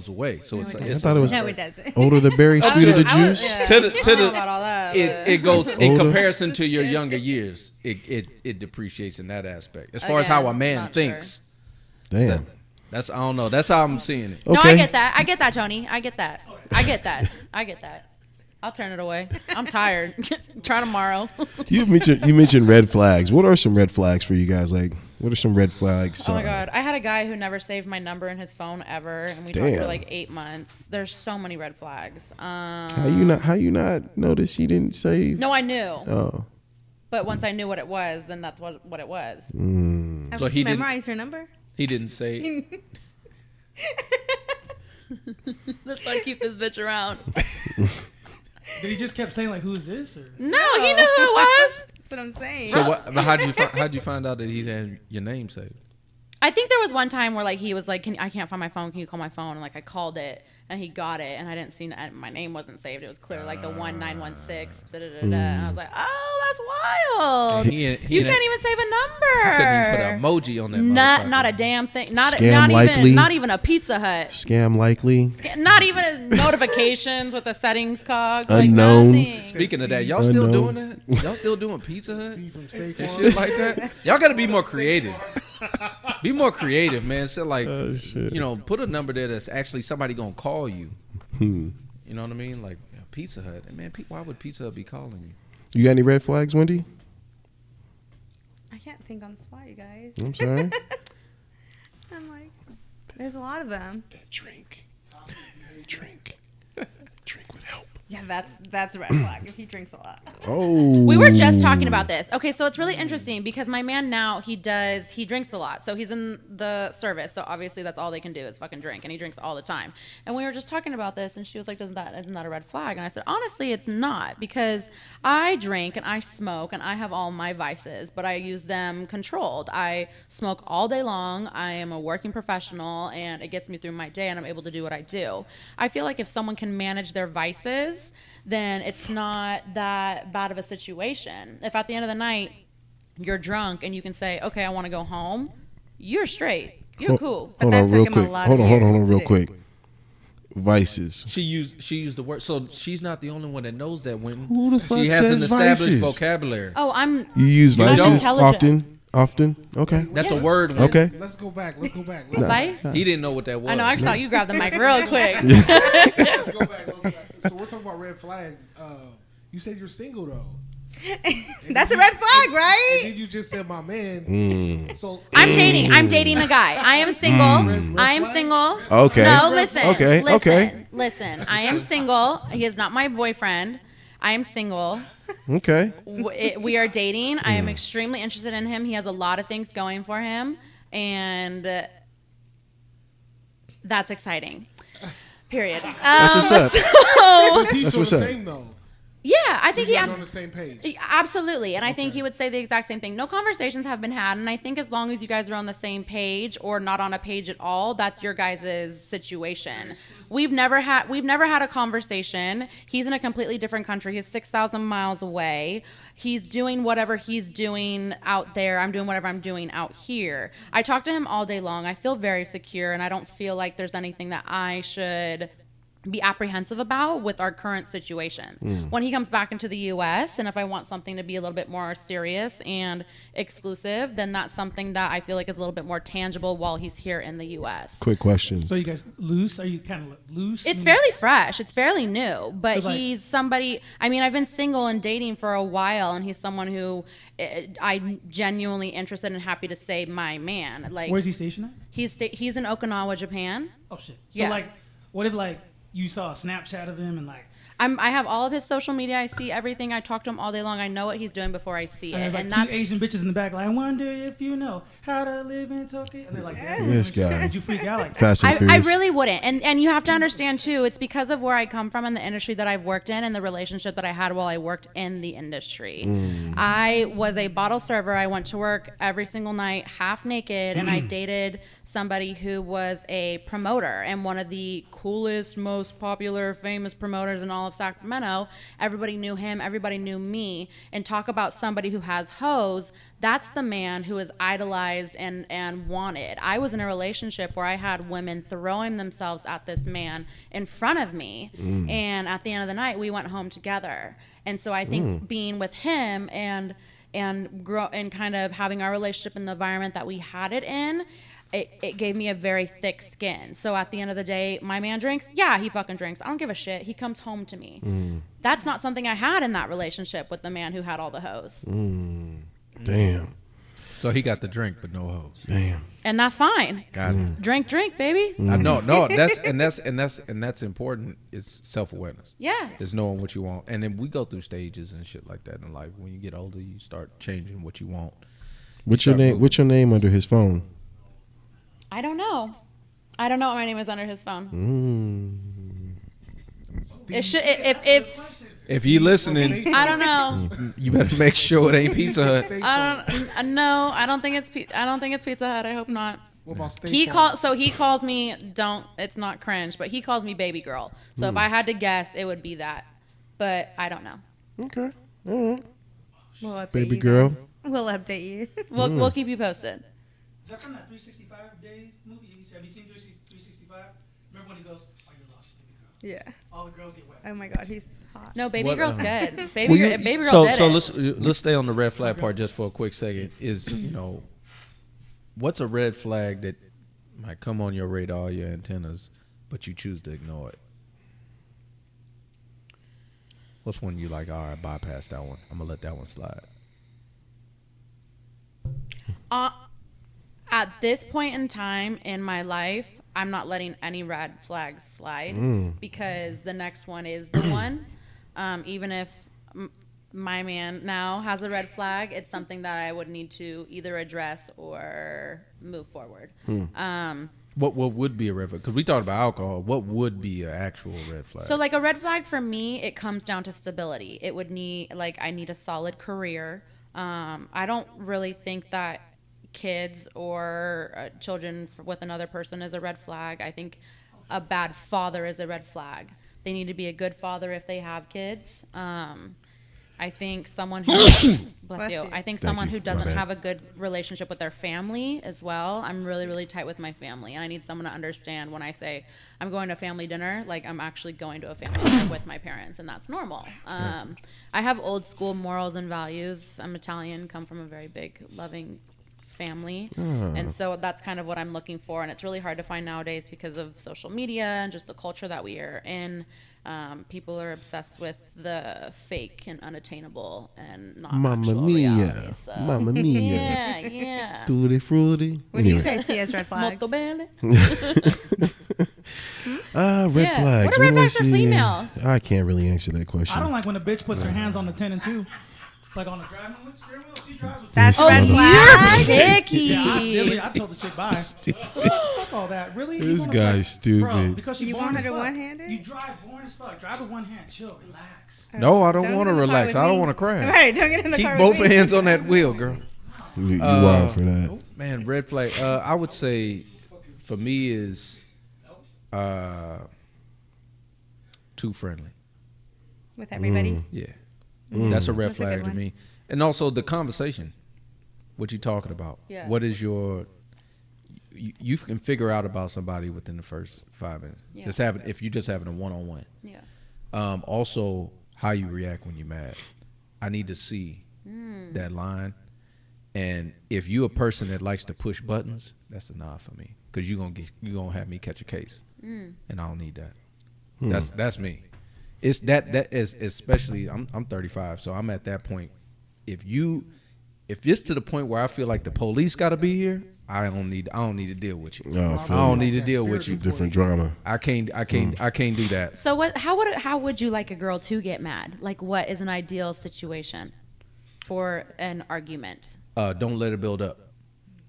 away. So it's I thought it was No, it doesn't. older the berry, sweeter the juice. Yeah. to the I don't know about all that. it goes in Older. comparison to your younger years. It depreciates in that aspect. As far as how a Again, man not thinks, Damn. that's I don't know. That's how I'm seeing it. No, I Okay. get that. I get that, Tony. I get that. I get that. I'll turn it away. I'm tired. Try tomorrow. You mentioned red flags. What are some red flags for you guys? Like, what are some red flags? Oh my god, I had a guy who never saved my number in his phone ever, and we talked Damn. for like 8 months. There's so many red flags. How you not notice he didn't save? No, I knew, Oh. but once I knew what it was, then that's what it was. So he didn't- memorize your number. He didn't say. Let's like keep this bitch around. Did he just kept saying like, "Who's this?" Or No, he knew who it was. That's what I'm saying. So what? But how'd you find out that he had your name saved? I think there was one time where like he was like, I can't find my phone. Can you call my phone? And like I called it, and he got it, and I didn't see my name wasn't saved. It was clear like the 1916. And I was like, oh, that's wild. And he You can't even save a number. Couldn't even put an emoji on that. Not a motherfucker. damn thing. Scam likely. Not even a Pizza Hut. Scam likely. Not even notifications with the settings cog. Unknown. Like nothing. Speaking of that, y'all still Unknown. doing that? Y'all still doing Pizza Hut Steve from State and Farm. shit like that? Y'all got to be more creative. Be more creative, man. So like, shit. put a number there that's actually somebody gonna call you. You know what I mean? Like Pizza Hut. And man, why would Pizza Hut be calling you? You got any red flags, Wendy? I can't think on the spot, you guys. I'm sorry. I'm like, there's a lot of them. Drink would help. Yeah, that's a red flag if he drinks a lot. Oh. We were just talking about this. Okay, so it's really interesting because my man now, he drinks a lot. So he's in the service. So obviously that's all they can do is fucking drink. And he drinks all the time. And we were just talking about this and she was like, isn't that a red flag? And I said, honestly, it's not, because I drink and I smoke and I have all my vices, but I use them controlled. I smoke all day long. I am a working professional and it gets me through my day and I'm able to do what I do. I feel like if someone can manage their vices, then it's not that bad of a situation. If at the end of the night you're drunk and you can say, okay, I want to go home, you're straight. You're cool. Hold on real quick. Hold on real quick. Vices. She used the word, so she's not the only one that knows that. When Who the fuck she has says an established vices? vocabulary. Oh, You use vices intelligent. often? Okay. That's a Yes. word. Okay. Let's go back. Vice? He didn't know what that was. I know. I just thought you grabbed the mic real quick. Let's go back. So we're talking about red flags. You said you're single though. That's a red flag, And right? then you just said my man. So I'm dating a guy. I am single. I am single. Okay. No, listen. Okay, Listen, okay. Listen. I am single. He is not my boyfriend. I am single. Okay. We are dating. I am extremely interested in him. He has a lot of things going for him, and that's exciting. Period. That's what's up. does he That's feel what's the up. same though? Yeah, I So think you he guys has. are on the same page. Absolutely. And I think he would say the exact same thing. No conversations have been had. And I think as long as you guys are on the same page or not on a page at all, that's your guys' situation. We've never had a conversation. He's in a completely different country. He's 6,000 miles away. He's doing whatever he's doing out there. I'm doing whatever I'm doing out here. I talk to him all day long. I feel very secure and I don't feel like there's anything that I should be apprehensive about with our current situations. When he comes back into the U.S. and if I want something to be a little bit more serious and exclusive, then that's something that I feel like is a little bit more tangible while he's here in the U.S. Quick question. So you guys loose? Are you kind of loose? It's fairly fresh. It's fairly new, but 'Cause, like- he's somebody. I mean, I've been single and dating for a while, and he's someone who I'm genuinely interested and happy to say my man. Like, Where's he stationed at? He's in Okinawa, Japan. Oh shit. So Yeah. like, what if like you saw a Snapchat of him and like I have all of his social media. I see everything. I talk to him all day long. I know what he's doing before I see it. there's like And two that's Asian bitches in the back like, I wonder if you know how to live in Tokyo. And they're like, This guy. Did you freak out like that? Fast and I Furious. really wouldn't. And you have to understand too, it's because of where I come from and the industry that I've worked in and the relationship that I had while I worked in the industry. I was a bottle server. I went to work every single night half naked and I dated somebody who was a promoter and one of the coolest, most popular, famous promoters in all of Sacramento. Everybody knew him, everybody knew me. And talk about somebody who has hoes, that's the man who is idolized and wanted. I was in a relationship where I had women throwing themselves at this man in front of me. And at the end of the night, we went home together. And so I think being with him and kind of having our relationship in the environment that we had it in, it gave me a very thick skin. So at the end of the day, my man drinks. Yeah, he fucking drinks. I don't give a shit. He comes home to me. That's not something I had in that relationship with the man who had all the hoes. Damn. So he got the drink, but no hose. Damn. And that's fine. Got it. Drink, baby. I know, no, that's important. It's self-awareness. Yeah. It's knowing what you want, and then we go through stages and shit like that in life. When you get older, you start changing what you want. What's your name? What's your name under his phone? I don't know. I don't know what my name is under his phone. It should If you listening, I don't know. you better make sure it ain't Pizza Hut. I don't think it's Pizza Hut. I hope not. What about State He Farm? calls me it's not cringe, but he calls me baby girl. So if I had to guess, it would be that. But I don't know. Okay. All right. We'll update Baby you girl. guys. We'll update you. We'll keep you posted. Is that from that 365 days movie? Have you seen 365? Remember when he goes, "Oh, you're lost, baby girl." Yeah. All the girls get wet. Oh my God, he's hot. No, baby What, girl's good. Baby Well, baby girl did it. let's stay on the red flag part just for a quick second. Is what's a red flag that might come on your radar, your antennas, but you choose to ignore it? What's one you like? All right, bypass that one. I'm gonna let that one slide. At this point in time in my life, I'm not letting any red flags slide because the next one is the one. even if my man now has a red flag, it's something that I would need to either address or move forward. What would be a red flag? Because we talked about alcohol. What would be an actual red flag? So like a red flag for me, it comes down to stability. It would need, like, I need a solid career. I don't really think that kids or children with another person is a red flag. I think a bad father is a red flag. They need to be a good father if they have kids. I think someone who bless you. I think someone who doesn't have a good relationship with their family as well. I'm really, really tight with my family, and I need someone to understand when I say I'm going to a family dinner, like I'm actually going to a family dinner with my parents, and that's normal. I have old school morals and values. I'm Italian, come from a very big, loving family, and so that's kind of what I'm looking for, and it's really hard to find nowadays because of social media and just the culture that we are in. People are obsessed with the fake and unattainable and not Mamma actual mia. reality, so. Mamma mia. Yeah. Tutti frutti. What do you guys see as red flags? Molto bene. Red flags. What are red do I flags for see? females? I can't really answer that question. I don't like when a bitch puts her hands on the 10 and 2. Like on the driving wheel, steering wheel, she drives with That's Oh, red you're flag. Picky. Yeah, I told the chick bye. Fuck all that. Really? You This wanna guy's play- stupid. Bro, because she You born want as her to fuck. one-handed? You drive born as fuck. Drive with one hand. Chill. Relax. No, I don't Don't want get to in the car relax. with I don't me. want to crash. Right, don't get in the Keep car both with me. hands on that wheel, girl. You wild for that. Man, red flag. I would say for me is too friendly. With everybody. Yeah. That's a red That's a good flag to one. me. And also the conversation. What you talking about? Yeah. What is your you can figure out about somebody within the first 5 minutes. Yeah. Just having if you just having a one-on-one. Yeah. Also how you react when you're mad. I need to see that line. And if you a person that likes to push buttons, that's a nah for me. Because you're gonna have me catch a case. And I don't need that. That's me. It's that is especially I'm 35, so I'm at that point. If it's to the point where I feel like the police gotta be here, I don't need to deal with you. Oh, I don't need to deal with you. Different drama. I can't do that. So how would you like a girl to get mad? Like, what is an ideal situation for an argument? Don't let it build up.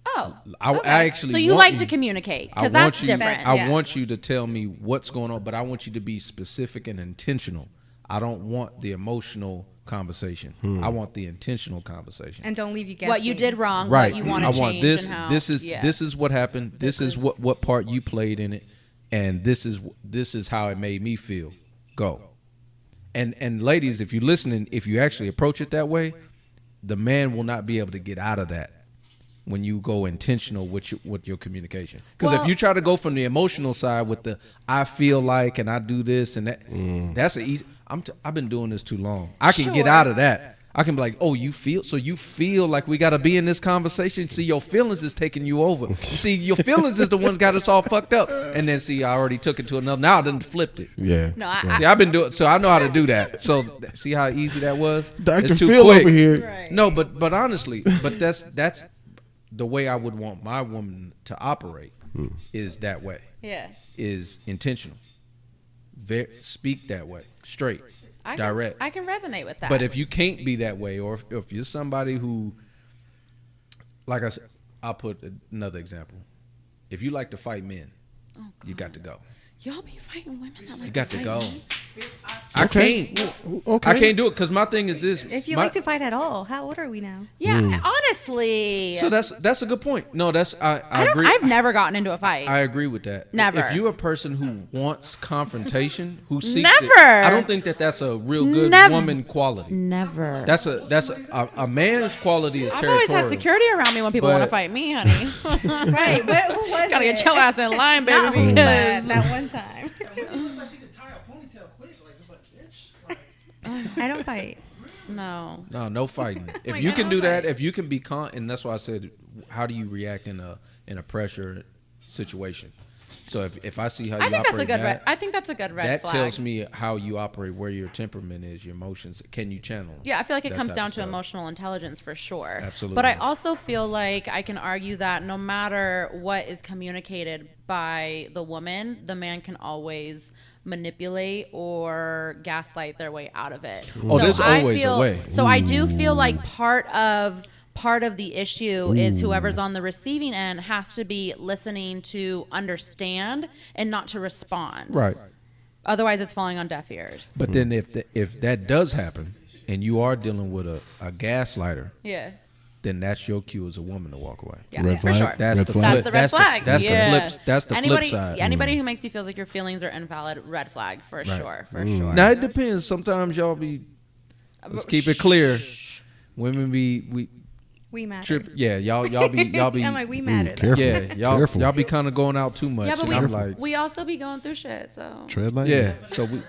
Oh, I okay. actually so you want like you- to communicate I because want that's you, different. I Yeah. want you to tell me what's going on, but I want you to be specific and intentional. I don't want the emotional conversation. I want the intentional conversation. And don't leave you guessing. What you did wrong, Right. what you want I to want change, this. and how. This is yeah. this is what happened. This is what part you played in it, and this is how it made me feel. Go. And ladies, if you're listening, if you actually approach it that way, the man will not be able to get out of that when you go intentional with your communication. Because if Well- you try to go from the emotional side with the I feel like and I do this and that, that's an easy. I've been doing this too long. I can get Sure. out of that. I can be like, oh, you feel like we got to be in this conversation. See, your feelings is taking you over. You see, your feelings is the ones got us all fucked up. And then see, I already took it to another. Now I done flipped it. Yeah. No, See, I've been doing so. I know how to do that. So see how easy that was. Dr. It's too Phil quick. over here. Right. No, but honestly, that's the way I would want my woman to operate. Is that way. Yeah. Is intentional. Speak that way, straight, direct. I can resonate with that. But if you can't be that way, or if you're somebody who, like I said, I'll put another example. If you like to fight men, you got to go. y'all be fighting women that like You got to fight go. men? I Okay. can't. Okay. I can't do it because my thing is this. If you my- like to fight at all, how old are we now? Yeah, honestly. So that's a good point. No, I I don't, agree. I've never gotten into a fight. I agree with that. Never. If you're a person who wants confrontation, who seeks it, Never. I don't think that's a real good Never. woman quality. Never. That's a man's quality is I've always territorial. had security around me when people But- want to fight me, honey. Right. Who was Gotta it? get your ass in line, baby, Not one, because that one time. It looks like she could tie a ponytail quick, like just like bitch. Like, I don't fight. no. No fighting. If Like, you I can don't do that, fight. if you can be and that's why I said, how do you react in a pressure situation? So if I see how you I think operate that's a good that, red. I think that's a good red that flag. tells me how you operate, where your temperament is, your emotions. Can you channel? Yeah, I feel like it that comes type down of to stuff? emotional intelligence for sure. Absolutely. But I also feel like I can argue that no matter what is communicated by the woman, the man can always manipulate or gaslight their way out of it. Oh, there's always a way. So I do feel like part of the issue is whoever's on the receiving end has to be listening to understand and not to respond. Right. Otherwise, it's falling on deaf ears. But then if that does happen, and you are dealing with a gaslighter, Yeah. then that's your cue as a woman to walk away. Yeah, Red for flag? sure. That's Red the flag? That's flip. the red flag. That's Yeah. the Anybody, flip side. Anybody who makes you feel like your feelings are invalid, red flag for sure. For sure. Now it depends. Sometimes y'all be. Let's keep it clear. Women We matter. trip. Yeah, y'all be. I'm like, we matter. though. Careful. Yeah, y'all Careful. be kind of going out too much. Yeah, but and I'm like, we also be going through shit. So Tread light. yeah. So we.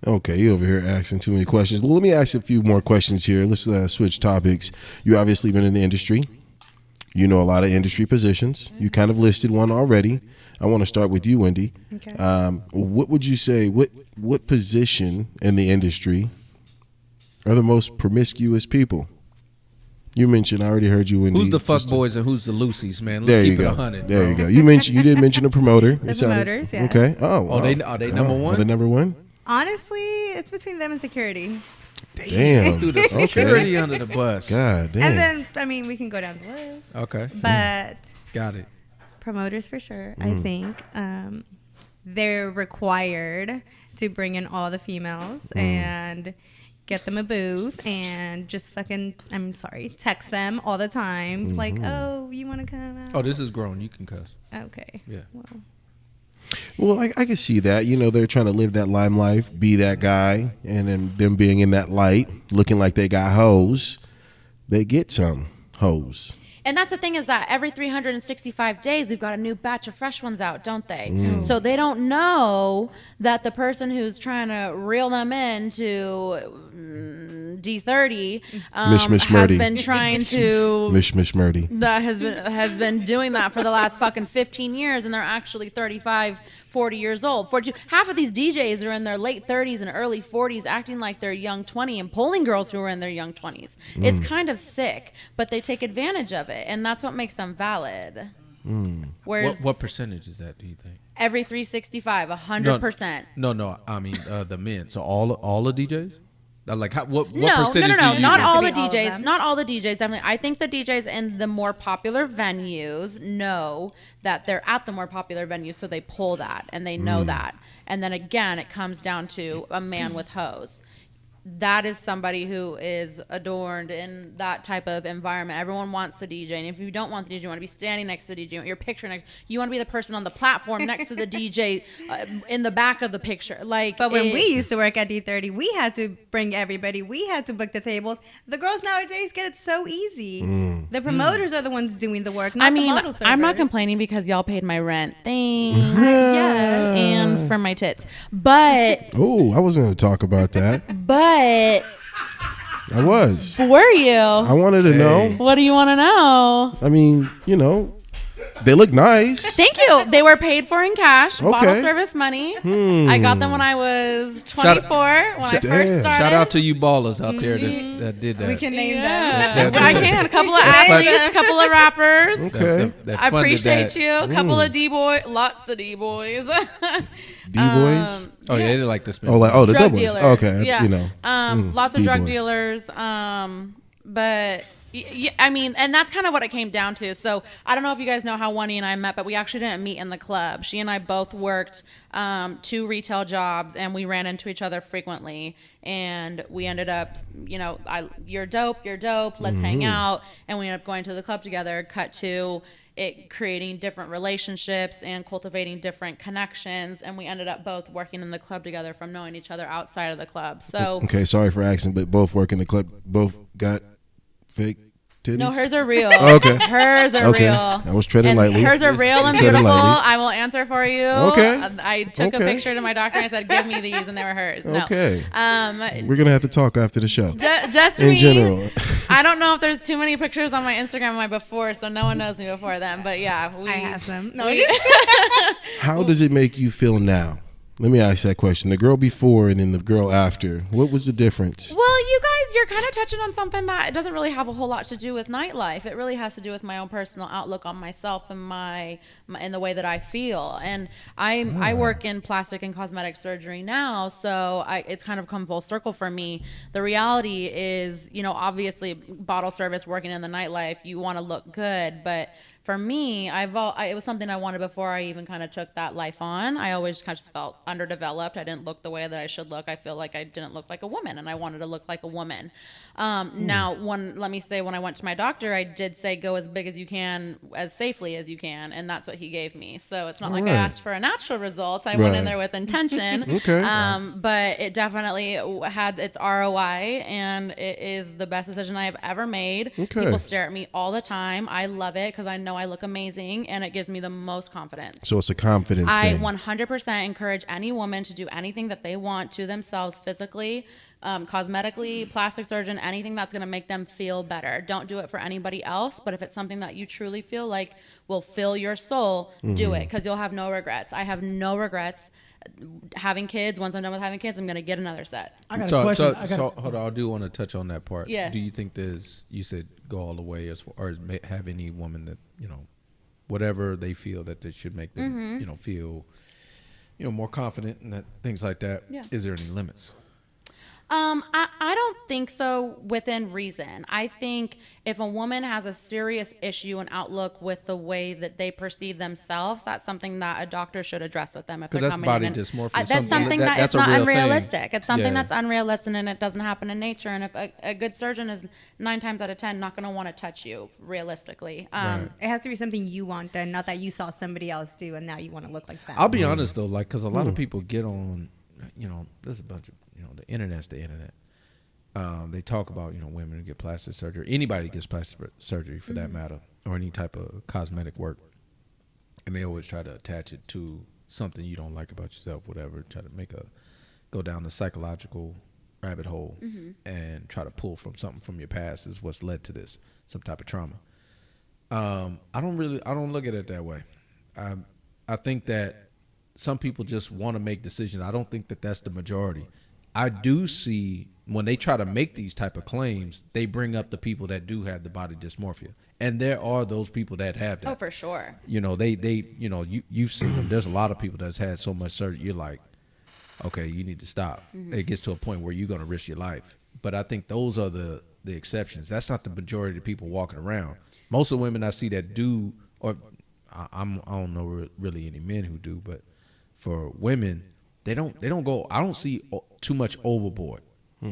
Okay, you over here asking too many questions. Well, let me ask a few more questions here. Let's switch topics. You obviously been in the industry. You know a lot of industry positions. You kind of listed one already. I want to start with you, Wendy. Okay. What would you say? What position in the industry are the most promiscuous people? You mentioned. I already heard you, Wendy. Who's the fuck boys and who's the Lucy's, man? There Let's you keep it go. 100. There bro. you go. You did mention a promoter. The It sounded- promoters, yeah. Okay. Oh, wow. Are they number one? Are they number one? Honestly, it's between them and security. Damn. Threw the security under the bus. God damn. And then, I mean, we can go down the list. Okay. But Got it. promoters for sure, I think. They're required to bring in all the females and get them a booth and just text them all the time. Like, oh, you want to come out? Oh, this is grown. You can cuss. Okay. Yeah. Well, I can see that. You know, they're trying to live that limelight, be that guy, and then them being in that light, looking like they got hoes, they get some hoes. And that's the thing is that every 365 days we've got a new batch of fresh ones out, don't they? So they don't know that the person who's trying to reel them into D30 Mish has Murdy. been trying to Mish Murdy. that has been doing that for the last fucking 15 years, and they're actually 35, 40 years old. 42. Half of these DJs are in their late 30s and early 40s, acting like they're young 20 and polling girls who are in their young 20s. It's kind of sick, but they take advantage of it, and that's what makes them valid. Whereas What percentage is that? Do you think? every 365, 100%. No. I mean the men. So all the DJs. Like what No, percentage? no. do you Not think? all to the be all of DJs. them. Not all the DJs. Definitely. I think the DJs in the more popular venues know that they're at the more popular venues, so they pull that and they know that. And then again, it comes down to a man with hose. That is somebody who is adorned in that type of environment. Everyone wants the DJ, and if you don't want the DJ, you want to be standing next to the DJ, you want your picture next. You want to be the person on the platform next to the DJ in the back of the picture. Like, But when we used to work at D30, we had to bring everybody. We had to book the tables. The girls nowadays get it so easy. The promoters are the ones doing the work, not I mean, the model servers. I'm not complaining because y'all paid my rent. Thanks. Yes. And for my tits. But Oh, I wasn't going to talk about that. I was. were you? I wanted to know. What do you want to know? I mean, you know, they look nice. Thank you. They were paid for in cash, bottle Okay. service money. I got them when I was 24, when I first Damn. started. Shout out to you ballers out there that did that. We can name them. Yeah. That- I can. A couple of athletes, a couple of rappers. Okay. that I funded appreciate that. you. A couple of D-boys, lots of D-boys. D-boys? Oh yeah, they like to spend. The drug doubles. dealers. Okay. Yeah. You know. Lots of drug D-boys. dealers. But I mean, and that's kind of what it came down to. So I don't know if you guys know how Wendy and I met, but we actually didn't meet in the club. She and I both worked 2 retail jobs, and we ran into each other frequently. And we ended up, you're dope, let's hang out. And we ended up going to the club together, cut to it creating different relationships and cultivating different connections. And we ended up both working in the club together from knowing each other outside of the club. So Okay, sorry for asking, but both work in the club. Both got fake titties? No, hers are real. Oh, okay. Hers are Okay. real. I was treading And lightly. hers are real and Treading beautiful. lightly. I will answer for you. Okay. I took a Okay. picture to my doctor and I said, "Give me these," and they were hers. No. Okay. We're gonna have to talk after the show. Just In me. general. I don't know if there's too many pictures on my Instagram of my before, so no one knows me before then. But yeah, I have some. No, How does it make you feel now? Let me ask that question. The girl before and then the girl after. What was the difference? Well, you guys, you're kind of touching on something that it doesn't really have a whole lot to do with nightlife. It really has to do with my own personal outlook on myself and my and the way that I feel. And I work in plastic and cosmetic surgery now, so it's kind of come full circle for me. The reality is, you know, obviously bottle service, working in the nightlife, you want to look good, but for me, it was something I wanted before I even kind of took that life on. I always kind of just felt underdeveloped. I didn't look the way that I should look. I feel like I didn't look like a woman, and I wanted to look like a woman. Now, let me say, when I went to my doctor, I did say go as big as you can, as safely as you can, and that's what he gave me. So it's not like I asked for a natural result. I went in there with intention. Okay. But it definitely had its ROI, and it is the best decision I have ever made. Okay. People stare at me all the time. I love it because I know I look amazing, and it gives me the most confidence. So it's a confidence I thing. 100% encourage any woman to do anything that they want to themselves physically, cosmetically, plastic surgeon, anything that's going to make them feel better. Don't do it for anybody else, but if it's something that you truly feel like will fill your soul, do it, because you'll have no regrets. I have no regrets having kids. Once I'm done with having kids, I'm going to get another set. I got a question. So hold on, I do want to touch on that part. Yeah. Do you think you said go all the way as far, or have any woman that, you know, whatever they feel that they should make them, you know, feel, you know, more confident and that things like that. Yeah. Is there any limits? I don't think so within reason. I think if a woman has a serious issue and outlook with the way that they perceive themselves, that's something that a doctor should address with them if they're Because that's coming body in. dysmorphia. That's something that that's it's not a real unrealistic. thing. It's something Yeah. that's unrealistic, and it doesn't happen in nature. And if a good surgeon is 9 times out of 10 not going to want to touch you realistically. Right. it has to be something you want done, not that you saw somebody else do and now you want to look like that. I'll be honest though, like, because a lot of people get on, you know, there's a bunch of, you know, the internet's the internet. They talk about, you know, women who get plastic surgery, anybody gets plastic surgery for that matter, or any type of cosmetic work, and they always try to attach it to something you don't like about yourself, whatever. Try to go down the psychological rabbit hole and try to pull from something from your past is what's led to this, some type of trauma. I don't look at it that way. I think that some people just want to make decisions. I don't think that that's the majority. I do see when they try to make these type of claims, they bring up the people that do have the body dysmorphia, and there are those people that have that. Oh, for sure. You know, they you know, you've seen them. There's a lot of people that's had so much surgery. You're like, okay, you need to stop. It gets to a point where you're going to risk your life. But I think those are the exceptions. That's not the majority of the people walking around. Most of the women I see that do, or I don't know really any men who do, but for women, they don't go. I don't see too much overboard.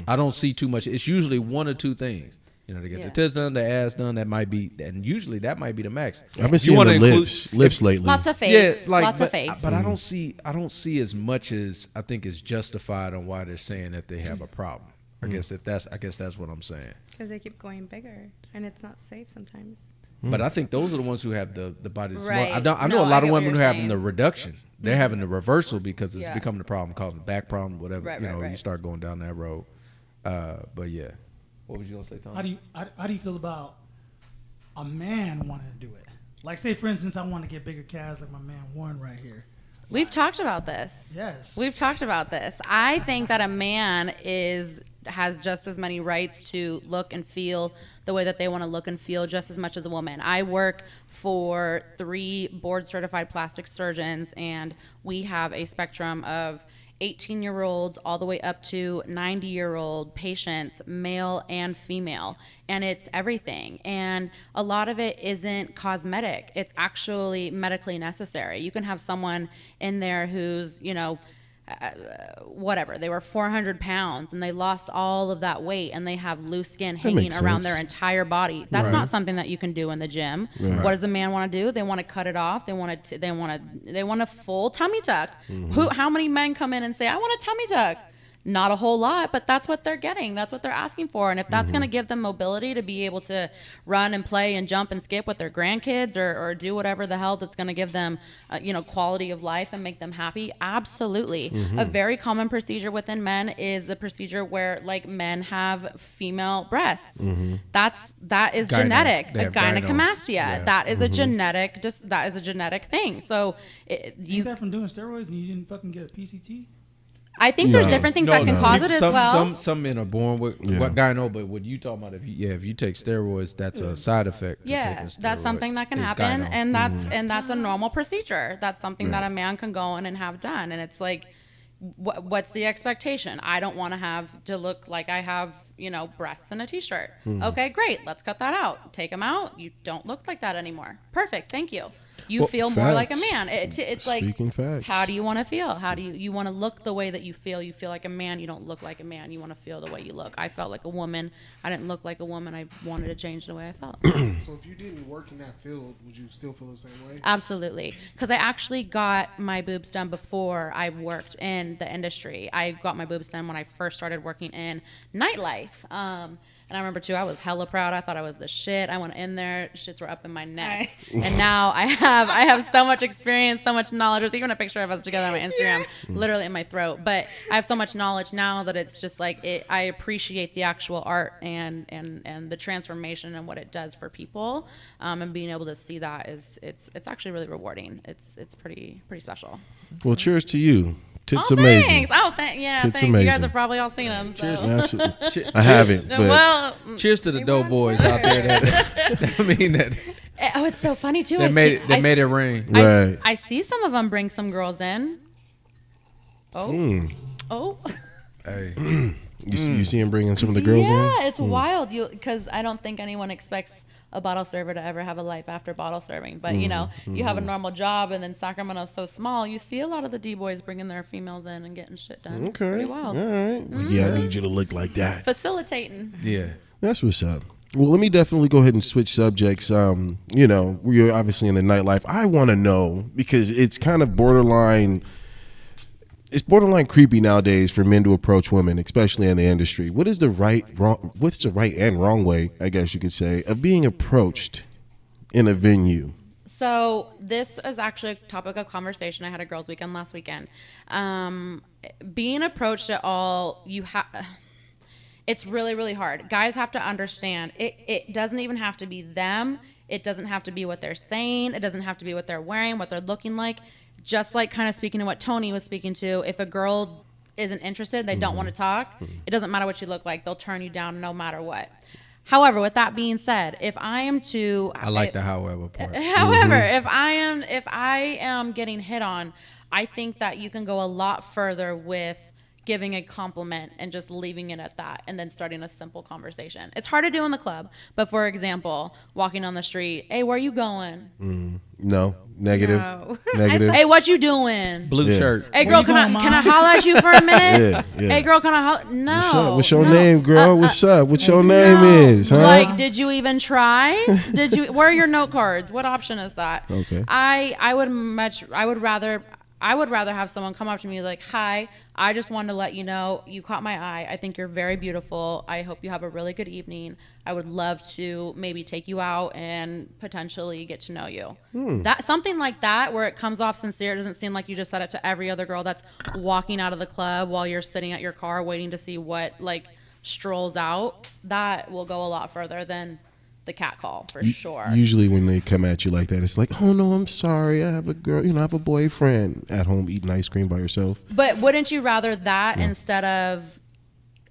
I don't see too much. It's usually one or two things. You know, they get the tits done, the ass done. That might be, and usually that might be the max. I've been seeing the lips lately. Lots of face. Lots of face. But I don't see as much as I think is justified on why they're saying that they have a problem. I guess that's what I'm saying. Because they keep going bigger, and it's not safe sometimes. But I think those are the ones who have the body. Right. I know No, a lot I of get what women who you're have saying. the reduction. They're having the reversal because it's Yeah. becoming a problem, causing back problem, whatever. Right, you know, right. you start going down that road. But yeah, what was you gonna say, Tom? How do you feel about a man wanting to do it? Like, say for instance, I want to get bigger calves, like my man Warren right here. We've talked about this. Yes. We've talked about this. I think that a man has just as many rights to look and feel the way that they want to look and feel just as much as a woman. I work for 3 board certified plastic surgeons, and we have a spectrum of 18-year-olds all the way up to 90-year-old patients, male and female, and it's everything. And a lot of it isn't cosmetic. It's actually medically necessary. You can have someone in there who's, you know, whatever, they were 400 pounds and they lost all of that weight and they have loose skin hanging makes around sense. their entire body. That's not something that you can do in the gym. What does a man want to do? They want to cut it off. They want a full tummy tuck. How many men come in and say, I want a tummy tuck? Not a whole lot, but that's what they're getting. That's what they're asking for. And if that's going to give them mobility to be able to run and play and jump and skip with their grandkids or do whatever the hell that's going to give them, quality of life and make them happy, absolutely. A very common procedure within men is the procedure where like men have female breasts. That is genetic. A gynecomastia. Yeah. That is a genetic. That is a genetic thing. So you that from doing steroids and you didn't fucking get a PCT? I think there's different things that can cause it as well. Some men are born with what gyno, but what you talking about? If you take steroids, that's a side effect. Yeah, that's something that can happen, and that's a normal procedure. That's something that a man can go in and have done, and it's like, what's the expectation? I don't want to have to look like I have breasts in a t-shirt. Okay, great. Let's cut that out. Take them out. You don't look like that anymore. Perfect. Thank you. You feel more like a man. It's like, facts. How do you want to feel? How do you want to look the way that you feel? You feel like a man. You don't look like a man. You want to feel the way you look. I felt like a woman. I didn't look like a woman. I wanted to change the way I felt. So if you didn't work in that field, would you still feel the same way? Absolutely. Because I actually got my boobs done before I worked in the industry. I got my boobs done when I first started working in nightlife. And I remember too, I was hella proud. I thought I was the shit. I went in there, shits were up in my neck. And now I have so much experience, so much knowledge. There's even a picture of us together on my Instagram, literally in my throat. But I have so much knowledge now that it's just like I appreciate the actual art and the transformation and what it does for people. And being able to see that it's actually really rewarding. It's pretty special. Well, cheers to you. Tits amazing. Thanks. Thanks. Amazing. You guys have probably all seen them. So. Cheers. Absolutely. I haven't. But well, cheers to the dope boys out there. That oh, it's so funny too. They made it rain. Right. I see some of them bring some girls in. Oh. Hey. You see him bringing some of the girls in? Yeah, it's wild. Because I don't think anyone expects a bottle server to ever have a life after bottle serving. But, you have a normal job, and then Sacramento's so small, you see a lot of the D-boys bringing their females in and getting shit done. Okay. It's pretty wild. All right. Yeah, I need you to look like that. Facilitating. Yeah. That's what's up. Well, let me definitely go ahead and switch subjects. We're obviously in the nightlife. I want to know, because it's kind of borderline creepy nowadays for men to approach women, especially in the industry. What's the right and wrong way, I guess you could say, of being approached in a venue? So this is actually a topic of conversation. I had a girls' weekend last weekend. Being approached at all, it's really, really hard. Guys have to understand, it doesn't even have to be them. It doesn't have to be what they're saying. It doesn't have to be what they're wearing, what they're looking like. Just like kind of speaking to what Tony was speaking to, if a girl isn't interested, they don't want to talk, it doesn't matter what you look like. They'll turn you down no matter what. However, with that being said, if I am to... I like the however part. However, if I am getting hit on, I think that you can go a lot further with giving a compliment and just leaving it at that and then starting a simple conversation. It's hard to do in the club, but for example, walking on the street, hey, where you going? No. Negative. No. Negative. Hey, what you doing? Blue shirt. Hey, girl, can I holler at you for a minute? Yeah. Hey, girl, can I holler? No. What's your name, girl? What's up? What your name is? Huh? Like, did you even try? Where are your note cards? What option is that? Okay. I would rather have someone come up to me like, hi, I just wanted to let you know you caught my eye. I think you're very beautiful. I hope you have a really good evening. I would love to maybe take you out and potentially get to know you. That something like that where it comes off sincere. It doesn't seem like you just said it to every other girl that's walking out of the club while you're sitting at your car waiting to see what strolls out. That will go a lot further than the cat call for sure. Usually when they come at you like that, it's like, oh no, I'm sorry, I have a girl, I have a boyfriend at home eating ice cream by yourself. But wouldn't you rather that instead of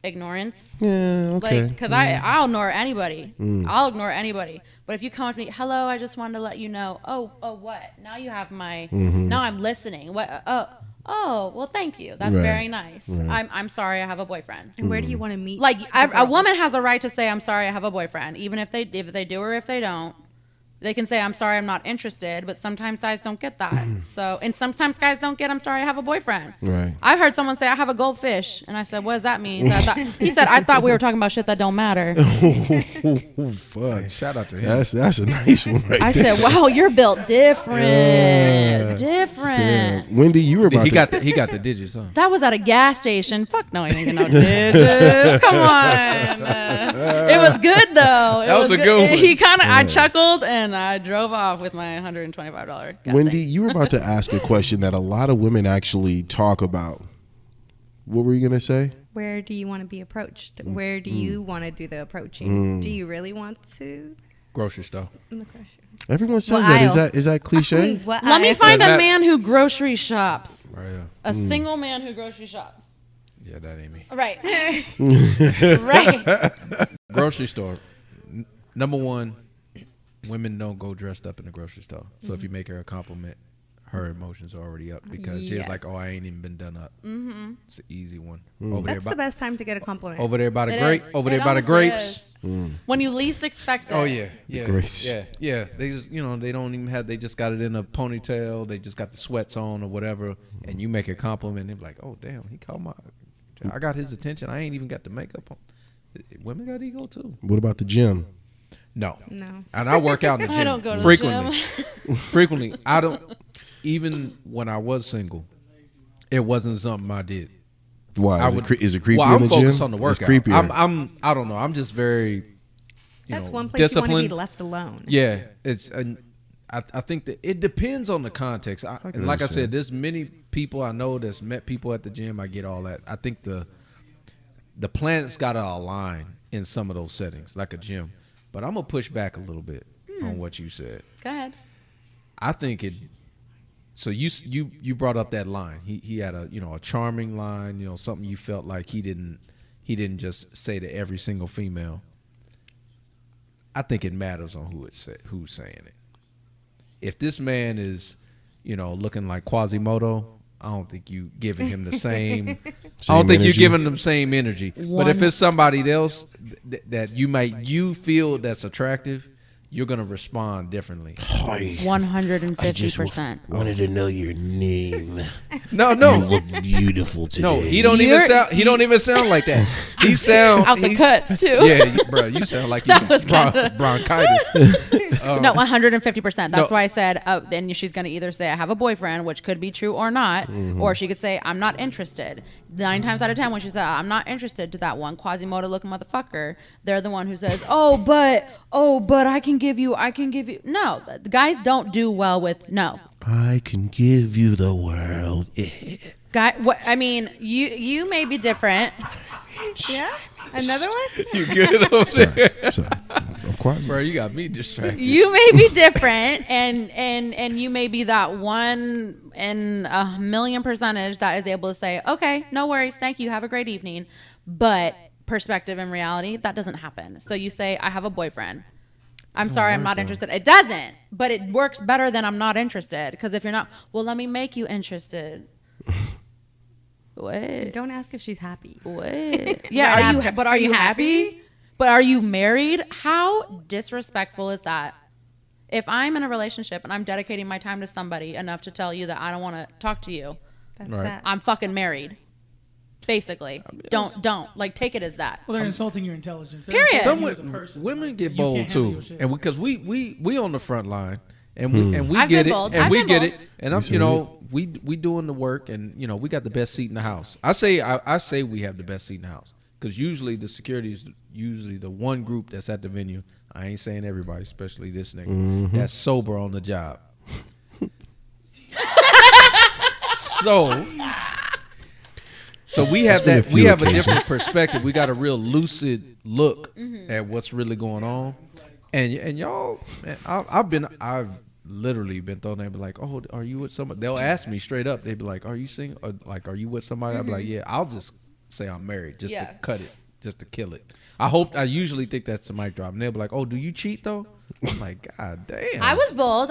ignorance? Yeah, okay. Because I'll ignore anybody. I'll ignore anybody. But if you come up to me, hello, I just wanted to let you know. Oh, what? Now you have my. Now I'm listening. What? Oh, well, thank you. That's very nice. Right. I'm sorry, I have a boyfriend. And where do you want to meet? Like a woman has a right to say, I'm sorry, I have a boyfriend, even if they do or if they don't. They can say, I'm sorry, I'm not interested, but sometimes guys don't get that. So, and sometimes guys don't get, I'm sorry, I have a boyfriend. Right. I've heard someone say, I have a goldfish. And I said, what does that mean? He said, I thought we were talking about shit that don't matter. Oh, fuck. Hey, shout out to him. That's a nice one right I there. said, wow, you're built different. Different. Yeah. Wendy, you were about He to... got the digits, huh? That was at a gas station. Fuck no, I didn't get no digits. Come on. It was good though. That was a good one. He kind of, I chuckled and I drove off with my $125 gas Wendy, tank. you were about to ask a question that a lot of women actually talk about. What were you going to say? Where do you want to be approached? Where do you want to do the approaching? Do you really want to? Grocery store. In the grocery. Everyone says What that. aisle? Is that cliche? What Let me aisle? find a That- man who grocery shops. Right, yeah. A single man who grocery shops. Yeah, that ain't me. Right. Right. Grocery store. Number one, women don't go dressed up in the grocery store. So if you make her a compliment, her emotions are already up because she was like, "Oh, I ain't even been done up." Mm-hmm. It's an easy one. Over That's there, the best time to get a compliment. over there by the It grape. is. Over It there by the honestly grapes. is. When you least expect it. Oh yeah, yeah, grapes. yeah. They just, they don't even have. They just got it in a ponytail. They just got the sweats on or whatever. And you make a compliment, they're like, "Oh damn, he called my. I got his attention. I ain't even got the makeup on." Women got ego too. What about the gym? No. No. And I work out in the gym I don't go to frequently. the gym. Frequently. I don't. Even when I was single, it wasn't something I did. Why? Is it creepy well, in the I'm gym? focused on the workout. It's creepier. I don't know. I'm just very. That's one place disciplined. you want to be left alone. Yeah, it's. I think that it depends on the context. And like I said, there's many people I know that's met people at the gym. I get all that. I think the planets got to align in some of those settings, like a gym. But I'm gonna push back a little bit on what you said. Go ahead. I think it. So you brought up that line. He had a a charming line. Something you felt like he didn't just say to every single female. I think it matters on who's saying it. If this man is, looking like Quasimodo, I don't think you giving him the same. I don't think you're giving them same energy. But if it's somebody else that you feel that's attractive, you're gonna respond differently. 150%. Wanted to know your name. No. You look beautiful today. No, he don't even sound like that. He sound Out the cuts too. Yeah, bro, you sound like you That was kinda- bronchitis. No, 150%. That's No. why I said then she's going to either say I have a boyfriend, which could be true or not, or she could say I'm not interested. 9 times out of 10 when she said I'm not interested to that one Quasimodo looking motherfucker, they're the one who says, "Oh, but I can give you." No, the guys don't do well with no. I can give you the world. Guy, what I mean, you may be different. Yeah? Another one? You good over there? So, of course. Bro, you got me distracted. You may be different, and you may be that 1 in a million percentage that is able to say, okay, no worries, thank you, have a great evening. But perspective and reality, that doesn't happen. So you say, I have a boyfriend. I'm sorry, I'm not interested. It doesn't, but it works better than I'm not interested. Because if you're not, well, let me make you interested. What? Don't ask if she's happy. What? Yeah, are you happy? But are you married? How disrespectful is that? If I'm in a relationship and I'm dedicating my time to somebody enough to tell you that I don't want to talk to you, That's Right. that. I'm fucking married. Basically. Don't. Like, take it as that. Well, they're insulting your intelligence. They're Period. insulting you as a person. Women Like, get you bold can't handle too, your shit. and because we on the front line, and we I've get been it, bold. and I've we been get bold. it, and I'm we doing the work, and we got the best seat in the house. I say we have the best seat in the house because usually the security is usually the one group that's at the venue. I ain't saying everybody, especially this nigga that's sober on the job. So we have been a that. We few have a occasions. different perspective. We got a real lucid look at what's really going on, and y'all, man, I've literally been thrown there and be like, oh, are you with somebody? They'll ask me straight up. They'd be like, are you single? Or like, are you with somebody? I'll be like, yeah. I'll just say I'm married just to cut it, just to kill it. I usually think that's a mic drop, and they'll be like, oh, do you cheat though? I'm like, God damn. I was bold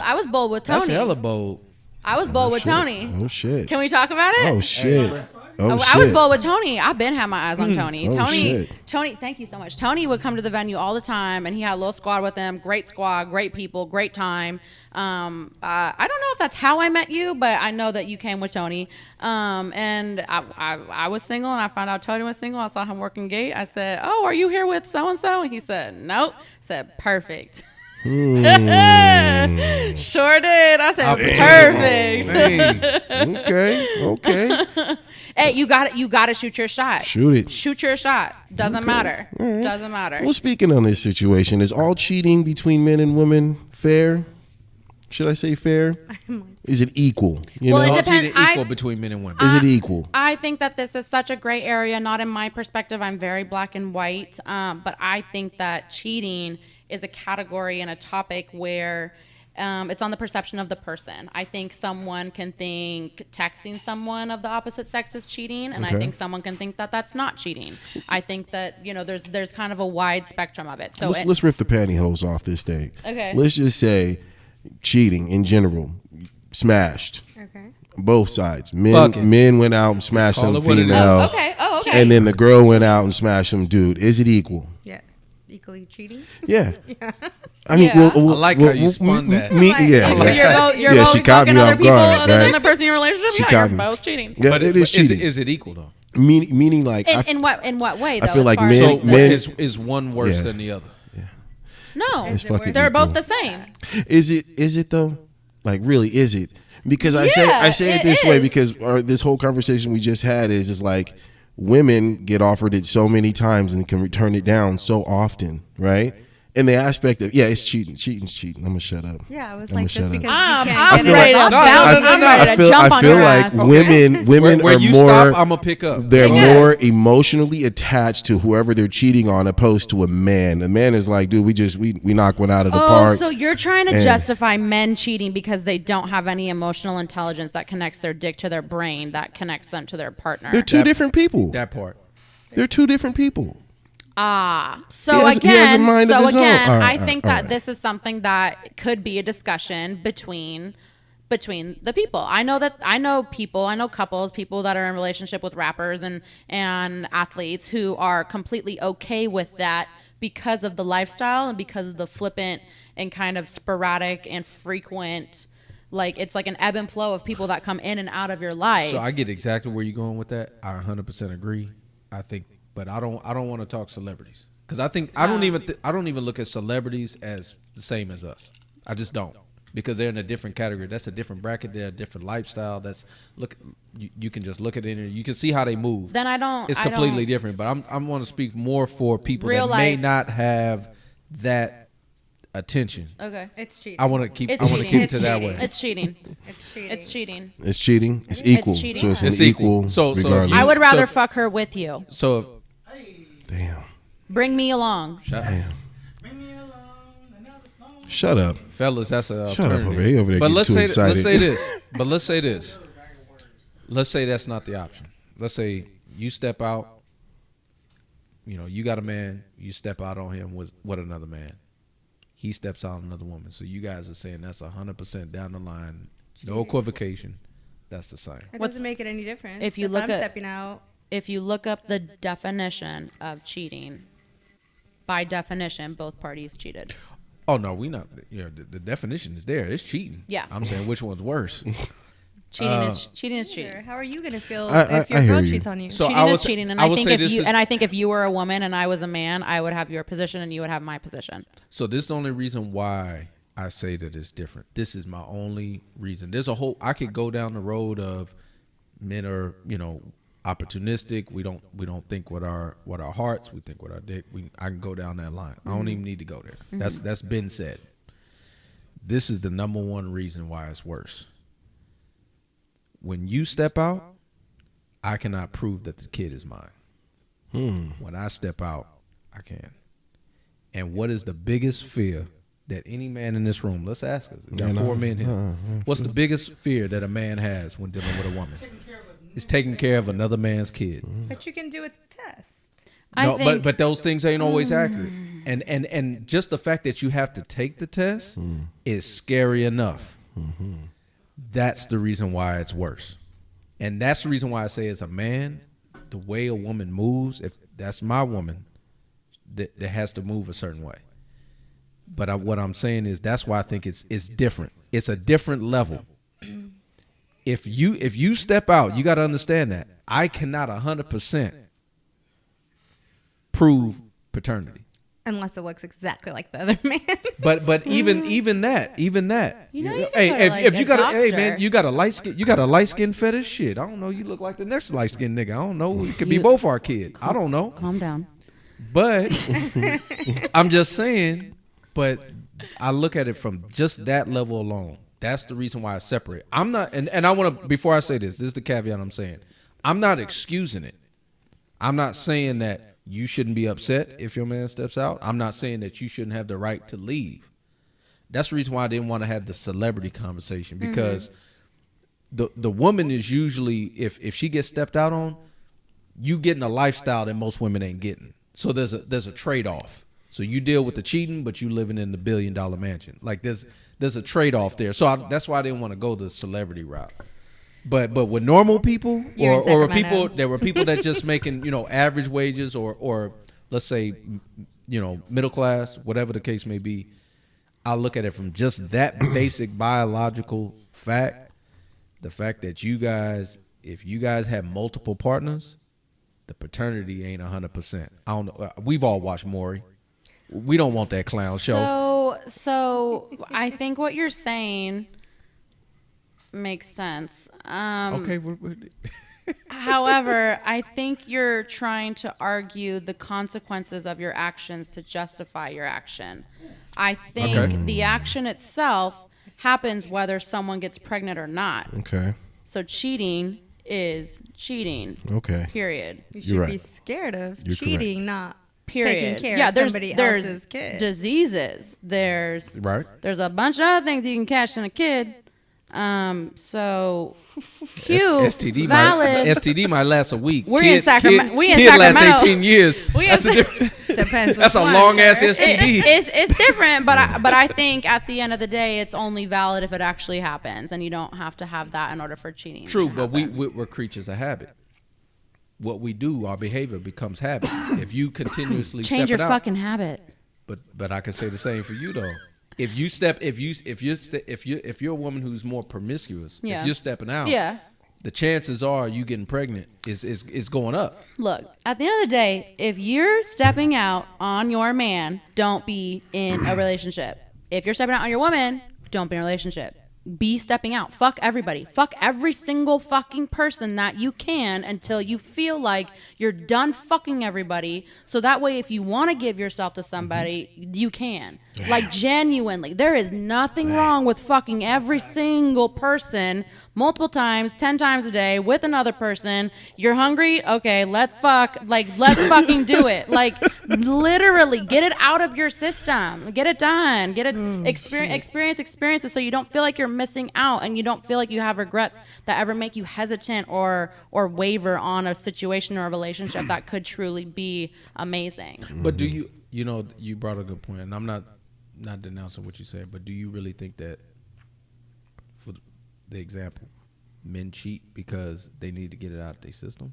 with Tony. That's hella bold. I was bold with Tony. Oh shit. Can we talk about it? Oh shit. Oh shit. I was bold with Tony. I've been had my eyes on Tony. Oh, Tony, shit. Tony, thank you so much. Tony would come to the venue all the time, and he had a little squad with him. Great squad, great people, great time. I don't know if that's how I met you, but I know that you came with Tony. And I was single, and I found out Tony was single. I saw him working gate. I said, "Oh, are you here with so and so?" And he said, "Nope." I said, "Perfect." Sure did. I said, "Perfect." Okay. Hey, you got to shoot your shot. Shoot it. Shoot your shot. Doesn't matter. Doesn't matter. Well, speaking on this situation, is all cheating between men and women fair? Should I say fair? Is it equal? You Well, know? it All depends. cheating equal between men and women. Is it equal? I think that this is such a gray area. Not in my perspective. I'm very black and white. But I think that cheating is a category and a topic where it's on the perception of the person. I think someone can think texting someone of the opposite sex is cheating, and I think someone can think that that's not cheating. I think that there's kind of a wide spectrum of it. So let's rip the pantyhose off this thing. Okay. Let's just say cheating in general, smashed. Okay. Both sides. Fucking. Men went out and smashed Call some it what it is. female. okay. Oh, okay. And then the girl went out and smashed some dude. Is it equal? Yeah. Equally cheating. Yeah. I mean, Yeah. I like how you spun that. You're both she caught fucking me other off people guard, other than right? the person in your relationship. She Yeah, caught you're me. both cheating. Yeah, But it is cheating. Is it equal though? Meaning like In what way though? feel like as far men- as So like, men- is one worse Yeah. than the other? no, It's fucking they're equal. both the same. Is it though? Like really, is it? Because I Yeah, say it it this way is. because this whole conversation we just had is like women get offered it so many times and can return it down so often, right? In the aspect of it's cheating. Cheating's cheating. I'm gonna shut up. Yeah, I was I'ma like, shut just up. because I'm you can't get ready it. to bounce. I'm ready to jump I on feel your like ass. women Where are you more. stop, I'm gonna pick up. They're Okay. more emotionally attached to whoever they're cheating on, opposed to a man. A man is like, dude, we knock one out of the park. So you're trying to And- justify men cheating because they don't have any emotional intelligence that connects their dick to their brain, that connects them to their partner. They're two different people. That part. They're two different people. So He has a again, mind of his own. All right, I think all that right. this is something that could be a discussion between the people. I know couples, people that are in relationship with rappers and athletes who are completely okay with that because of the lifestyle and because of the flippant and kind of sporadic and frequent, like it's like an ebb and flow of people that come in and out of your life. So I get exactly where you're going with that. I 100% agree. I think, but I don't want to talk celebrities because I think I don't even look at celebrities as the same as us. I just don't, because they're in a different category. That's a different bracket. They're a different lifestyle. You can just look at it and you can see how they move. Then I don't. It's completely different. But I want to speak more for people Real that may life. not have that attention. Okay. It's cheating. I want to keep. It's I want to cheating. keep it to It's that cheating. way. It's cheating. It's cheating. It's cheating. It's cheating. It's equal. cheating. So it's an It's equal. equal. So regardless. I would rather So- fuck her with you. So Damn. Bring me along. Shut up. fellas, that's a Shut up alternative. over here. Over there But getting let's too say excited. let's say this. But let's say this. Let's say that's not the option. Let's say you step out. You know, you got a man. You step out on him with another man. He steps out on another woman. So you guys are saying that's 100% down the line. No equivocation. That's the same. It What's- doesn't make it any different. if you look I'm at- stepping out, If you look up the definition of cheating, by definition, both parties cheated. Oh no, we not. Yeah, the definition is there. It's cheating. Yeah. I'm saying which one's worse. Cheating is cheating. Sure. How are you gonna feel I if your hear girl you. cheats on you? So Cheating I is would- cheating, and I I would think say if this you is- and I think if you were a woman and I was a man, I would have your position and you would have my position. So this is the only reason why I say that it's different. This is my only reason. There's a whole. I could go down the road of men are opportunistic. We don't think with our hearts. We think with our dick. I can go down that line. I don't even need to go there. That's been said. This is the number one reason why it's worse. When you step out, I cannot prove that the kid is mine. When I step out, I can. And what is the biggest fear that any man in this room, let's ask us, we got 4 men here. What's the biggest fear that a man has when dealing with a woman? It's taking care of another man's kid. But you can do a test. No, I think, but those things ain't always accurate. And just the fact that you have to take the test is scary enough. That's the reason why it's worse. And that's the reason why I say as a man, the way a woman moves, if that's my woman, that has to move a certain way. But what I'm saying is that's why I think it's different. It's a different level. If you step out, you got to understand that I cannot 100% prove paternity. Unless it looks exactly like the other man. But even that. You know, you can Hey, go to, like, if you a got doctor. hey man, you got a light skin fetish. Shit, I don't know. You look like the next light skinned nigga. I don't know. It could be both our kids. I don't know. Calm down. But I'm just saying. But I look at it from just that level alone. That's the reason why I separate. I'm not, and I want to. Before I say this is the caveat I'm saying. I'm not excusing it. I'm not saying that you shouldn't be upset if your man steps out. I'm not saying that you shouldn't have the right to leave. That's the reason why I didn't want to have the celebrity conversation, because the woman is usually, if she gets stepped out on, you getting a lifestyle that most women ain't getting. So there's a trade-off. So you deal with the cheating, but you living in the $1 billion mansion. Like there's a trade-off there. So that's why I didn't want to go the celebrity route. But with normal people or people, there were people that just making, average wages or let's say, middle class, whatever the case may be. I look at it from just that basic biological fact. The fact that if you guys have multiple partners, the paternity ain't 100%. I don't know. We've all watched Maury. We don't want that clown show. So I think what you're saying makes sense. Okay. However, I think you're trying to argue the consequences of your actions to justify your action. I think the action itself happens whether someone gets pregnant or not. Okay. So cheating is cheating. Okay. Period. You should be scared of cheating, not taking care of somebody else's kid. Diseases. There's a bunch of other things you can catch in a kid. So STD valid. STD might last a week. We're in Sacramento. Kid lasts 18 years. Depends. That's a long ass STD. It's different, but I think at the end of the day, it's only valid if it actually happens, and you don't have to have that in order for cheating. True, but we're creatures of habit. What we do, our behavior becomes habit. If you continuously change your out, fucking habit. But I can say the same for you though. If you're a woman who's more promiscuous, if you're stepping out, the chances are you getting pregnant is going up. Look, at the end of the day, if you're stepping out on your man, don't be in a relationship. If you're stepping out on your woman, don't be in a relationship. Be stepping out. Fuck everybody. Fuck every single fucking person that you can until you feel like you're done fucking everybody. So that way, if you want to give yourself to somebody, you can. Damn. Like, genuinely. There is nothing wrong with fucking every single person multiple times, 10 times a day with another person. You're hungry? Okay, let's fuck. Like, let's fucking do it. Like, literally, get it out of your system. Get it done. Get it experience it so you don't feel like you're missing out and you don't feel like you have regrets that ever make you hesitant or waver on a situation or a relationship that could truly be amazing. But do you brought a good point, and I'm not denouncing what you said, but do you really think that, for the example, men cheat because they need to get it out of their system?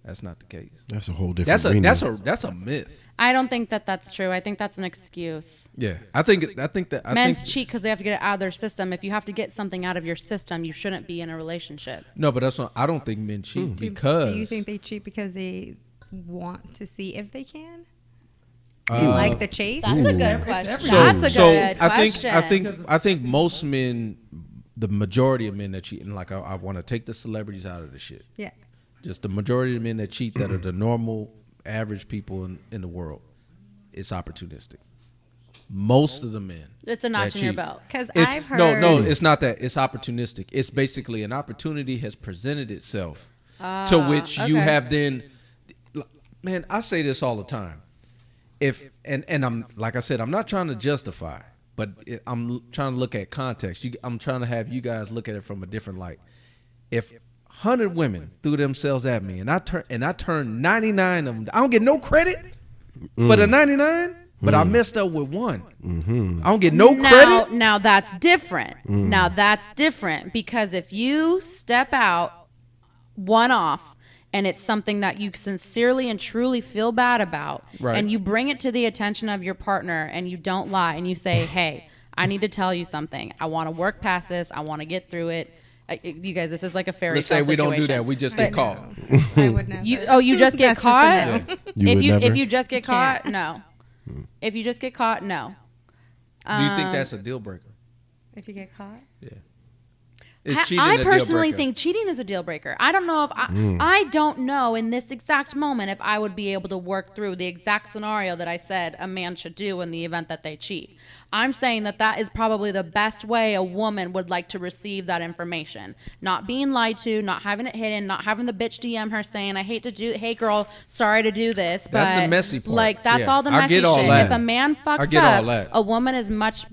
That's not the case. That's a whole different. That's a myth. I don't think that's true. I think that's an excuse. Yeah, I think that men cheat because they have to get it out of their system. If you have to get something out of your system, you shouldn't be in a relationship. No, but that's not. I don't think men cheat because. Do you think they cheat because they want to see if they can? Like the chase? That's a good question. That's a good question. I think most men, the majority of men that cheat, and like I want to take the celebrities out of the shit. Yeah. Just the majority of men that cheat that are the normal, average people in the world, it's opportunistic. Most of the men. It's a notch in your belt. Because I've heard. No, it's not that. It's opportunistic. It's basically an opportunity has presented itself to which you have then. Man, I say this all the time. And I'm like I said, I'm not trying to justify, but I'm trying to look at context. I'm trying to have you guys look at it from a different light. If 100 women threw themselves at me, and I turn 99 of them, I don't get no credit for the 99. but I messed up with one. I don't get no credit. Now that's different. Now that's different because if you step out one off and it's something that you sincerely and truly feel bad about, and you bring it to the attention of your partner and you don't lie and you say, hey, I need to tell you something. I want to work past this. I want to get through it. You guys, this is like a fairy Let's tale say we situation. don't do that. We just get caught. I would never. You just get That's caught? Just If you just get caught, no. If you just get caught, no. Do you think that's a deal breaker? If you get caught? Yeah. Is cheating I a deal personally breaker? think cheating is a deal breaker. I don't know if I don't know in this exact moment if I would be able to work through the exact scenario that I said a man should do in the event that they cheat. I'm saying that is probably the best way a woman would like to receive that information. Not being lied to, not having it hidden, not having the bitch DM her saying, I hate to do, hey girl, sorry to do this. But That's the messy part. Like, that's Yeah. all the I messy get all shit. that. If a man I fucks get all up, that. a woman is much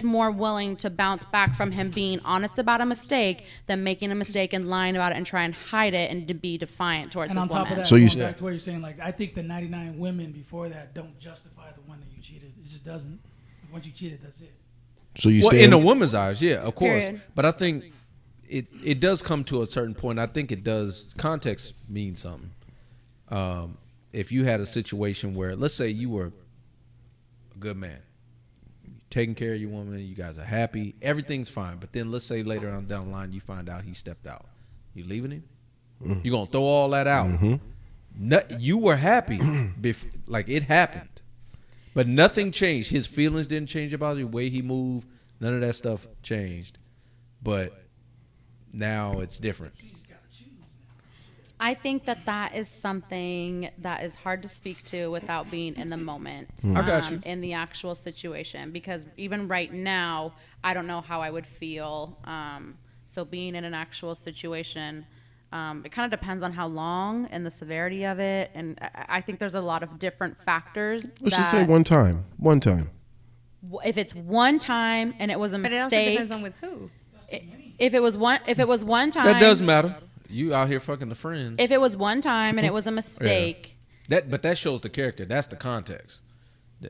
more willing to bounce back from him being honest about a mistake than making a mistake and lying about it and try and hide it and to be defiant towards And his on top woman. of that, So you going back to what you're saying, like I think the 99 women before that don't justify the one that you cheated. It just doesn't. Once you cheated, that's it. So you Well, stand in a woman's eyes, yeah, of course. Period. But I think it does come to a certain point. I think it does. Context means something. If you had a situation where, let's say, you were a good man, taking care of your woman, you guys are happy, everything's fine. But then let's say later on down the line, you find out he stepped out. You leaving him? You gonna throw all that out? You were happy, like it happened. But nothing changed. His feelings didn't change about it. The way he moved, none of that stuff changed. But now it's different. I think that is something that is hard to speak to without being in the moment. I got you. In the actual situation, because even right now, I don't know how I would feel. So being in an actual situation, it kind of depends on how long and the severity of it. And I think there's a lot of different factors. Let's just say one time. If it's one time and it was a But mistake. it also depends on with who. If it was one time. That does matter. You out here fucking the friends. If it was one time and it was a mistake. But that shows the character. That's the context.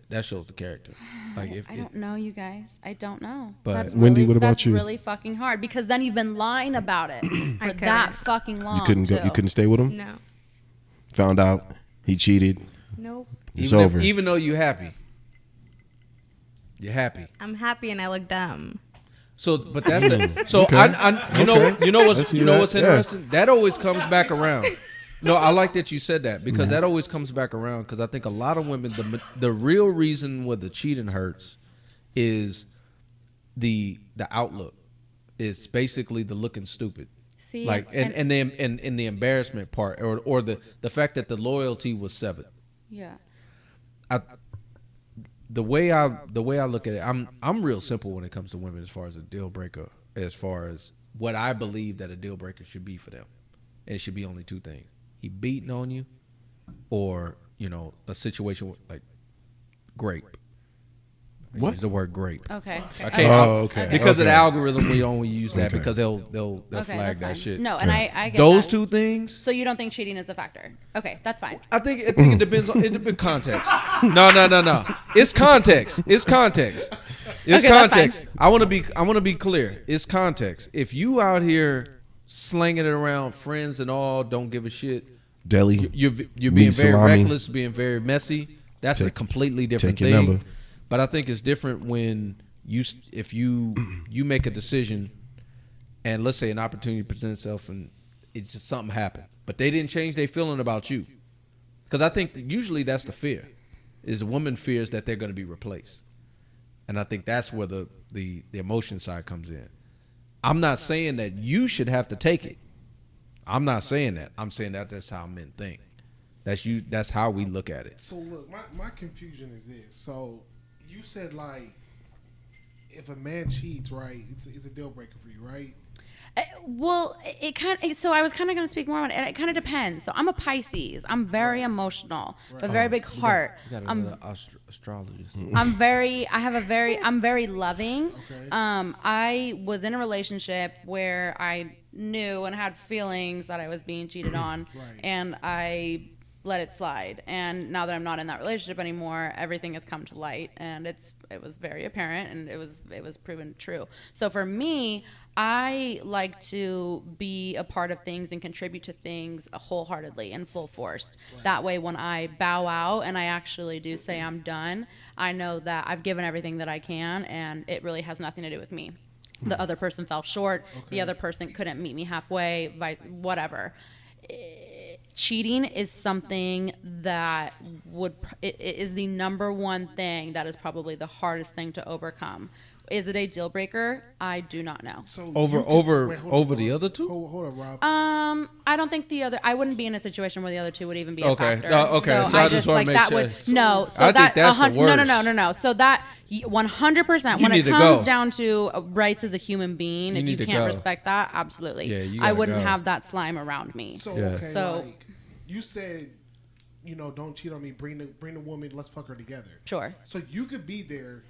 That shows the character. Like I don't know, you guys. I don't know. But that's Wendy, what about you? That's really fucking hard because then you've been lying about it for that fucking long. You couldn't go. You couldn't stay with him. No. Found out he cheated. Nope. It's over. Even though you're happy. You're happy. I'm happy and I look dumb. So, but that's the. So Okay. you know what's Yeah. interesting? That always comes back around. No, I like that you said that because that always comes back around because I think a lot of women, the real reason why the cheating hurts is the outlook. Is basically the looking stupid. See, like and the embarrassment part or the fact that the loyalty was severed. Yeah. The way I look at it, I'm real simple when it comes to women as far as a deal breaker, as far as what I believe that a deal breaker should be for them. And it should be only two things. He beating on you or, a situation with, like grape. What? Use the word grape. Okay. I can't. Okay. Because of the Okay. algorithm, we don't use that Okay. because they'll Okay, flag that's that fine. shit. No, and I get Those that. two things. So you don't think cheating is a factor? Okay, that's fine. I think it depends on context. No. It's context. It's context. It's Okay, that's context. fine. I want to be clear. It's context. If you out here slanging it around, friends and all, don't give a shit. Deli. You're meat being very salami. reckless, being very messy. That's a completely different take your thing. number. But I think it's different when if you make a decision, and let's say an opportunity presents itself, and it's just something happened, but they didn't change their feeling about you. Because I think that usually that's the fear, is a woman fears that they're going to be replaced, and I think that's where the emotion side comes in. I'm not saying that you should have to take it. I'm not saying that. I'm saying that that's how men think. That's how we look at it. So look, my confusion is this. So you said like if a man cheats, right, it's a deal breaker for you, right? Well, so I was kind of going to speak more on it. And it kind of depends. So I'm a Pisces. I'm very emotional, a very big heart. You got astrologist. I'm very loving. Okay. I was in a relationship where I knew and had feelings that I was being cheated on, Right. and I let it slide. And now that I'm not in that relationship anymore, everything has come to light, and it was very apparent, and it was proven true. So for me, I like to be a part of things and contribute to things wholeheartedly and full force. That way, when I bow out and I actually do say I'm done, I know that I've given everything that I can, and it really has nothing to do with me. The other person fell short. Okay. The other person couldn't meet me halfway, whatever. Cheating is something that it is the number one thing that is probably the hardest thing to overcome. Is it a deal breaker? I do not know. So over the other two? Hold on, Rob. I don't think I wouldn't be in a situation where the other two would even be a factor. Okay. So I just want to make sure. No. So I think that's the worst. No. So that 100% when it comes down to rights as a human being, if you can't respect that, absolutely. I wouldn't have that slime around me. So like, you said, don't cheat on me. Bring the woman. Let's fuck her together. Sure. So you could be there.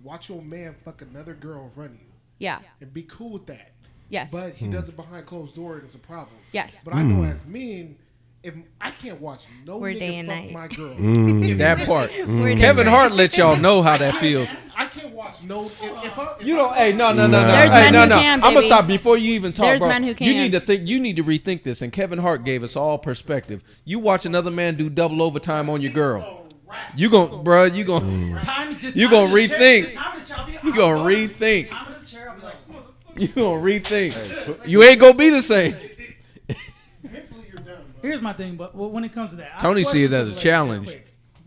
Watch your man fuck another girl in front of you. Yeah. And be cool with that. Yes. But he does it behind closed doors and it's a problem. Yes. But I know as men, if I can't watch no nigga fuck my girl. That part. Kevin Hart let y'all know how that feels. I can't watch no. Hey, no. There's men who can, baby. I'm gonna stop before you even talk, There's bro. men who can. You need to rethink this. And Kevin Hart gave us all perspective. You watch another man do double overtime on your girl. You gonna rethink. You gonna rethink. You ain't gonna be the same. Here's my thing, but when it comes to that, Tony sees it as a challenge.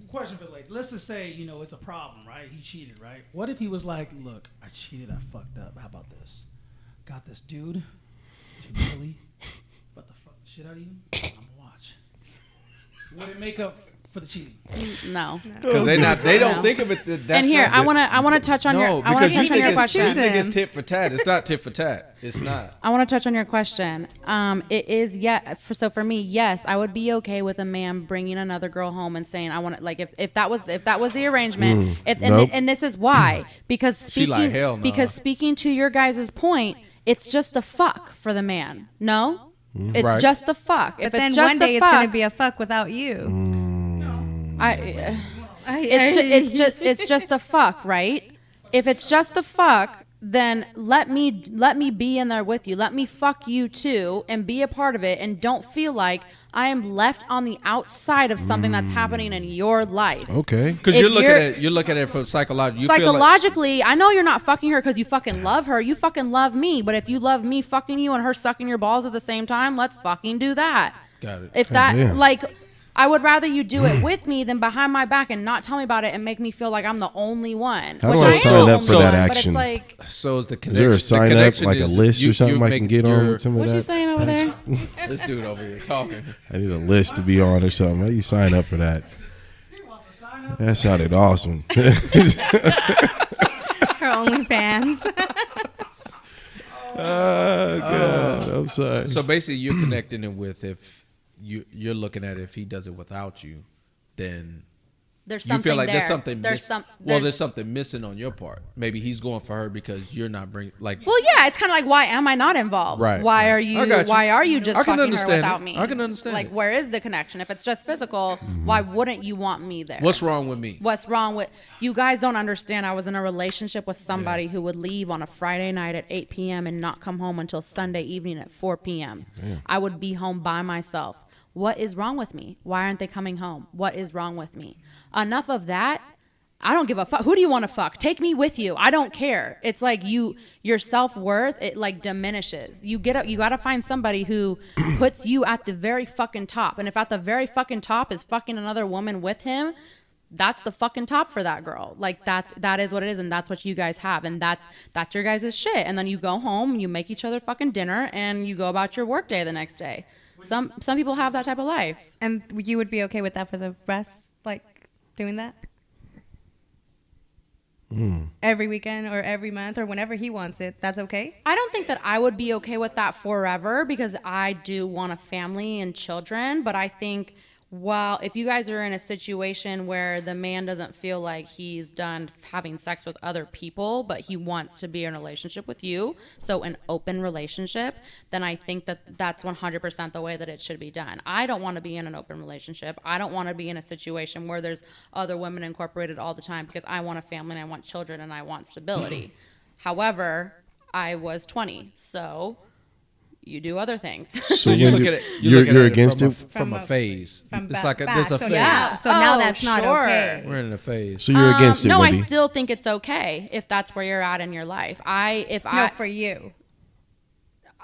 Question for the lady. Let's just say, it's a problem, right? He cheated, right? What if he was like, look, I cheated, I fucked up. How about this? Got this dude. Really? But the fuck shit out of you? I'm gonna watch. Would it make up for the cheating? No, because they don't think of it. And here, I want to touch on your question. You think it's tit for tat. It's not tit for tat. It's not. I want to touch on your question. It is so for me, yes, I would be okay with a man bringing another girl home and saying I want to, like if that was the arrangement. And this is why, because speaking to your guys' point, it's just a fuck for the man. No, it's just a fuck. But then one day it's gonna be a fuck without you. It's just a fuck, right? If it's just a fuck, then let me be in there with you. Let me fuck you too and be a part of it, and don't feel like I am left on the outside of something that's happening in your life. Okay. Because you're looking at it from psychologically. Psychologically, I know you're not fucking her because you fucking love her. You fucking love me. But if you love me fucking you and her sucking your balls at the same time, let's fucking do that. Got it. If I would rather you do it with me than behind my back and not tell me about it and make me feel like I'm the only one. How do I sign up for that action? So is the connection. Is there a sign up, like a list or something I can get on with some of that? What you saying over there? This dude over here talking. I need a list to be on or something. How do you sign up for that? That sounded awesome. Her OnlyFans. Oh, God. I'm sorry. So basically, you're connecting it with if you're looking at it, if he does it without you, then there's you something feel like there. there's something missing on your part. Maybe he's going for her because you're not bringing Well, yeah, it's kind of like, why am I not involved? Right. Why are you? Why are you just fucking her without me? I can understand. Like, where is the connection? If it's just physical, why wouldn't you want me there? What's wrong with me? What's wrong with you guys? Don't understand. I was in a relationship with somebody who would leave on a Friday night at 8 p.m. and not come home until Sunday evening at 4 p.m. Yeah. I would be home by myself. What is wrong with me? Why aren't they coming home? What is wrong with me? Enough of that. I don't give a fuck. Who do you want to fuck? Take me with you. I don't care. It's like your self-worth, it like diminishes. You got to find somebody who puts you at the very fucking top. And if at the very fucking top is fucking another woman with him, that's the fucking top for that girl. Like that is what it is, and that's what you guys have, and that's your guys' shit. And then you go home, you make each other fucking dinner, and you go about your work day the next day. Some people have that type of life. And you would be okay with that for the rest, like doing that? Every weekend or every month or whenever he wants it, that's okay? I don't think that I would be okay with that forever because I do want a family and children, but I think Well, if you guys are in a situation where the man doesn't feel like he's done having sex with other people, but he wants to be in a relationship with you, so an open relationship, then I think that that's 100% the way that it should be done. I don't want to be in an open relationship. I don't want to be in a situation where there's other women incorporated all the time because I want a family and I want children and I want stability. However, I was 20, so you do other things. So you look at it. You're against it from a phase. It's like there's a phase. Yeah. So now that's not okay. We're in a phase. So you're against it, No, Wendy. I still think it's okay if that's where you're at in your life. No, for you.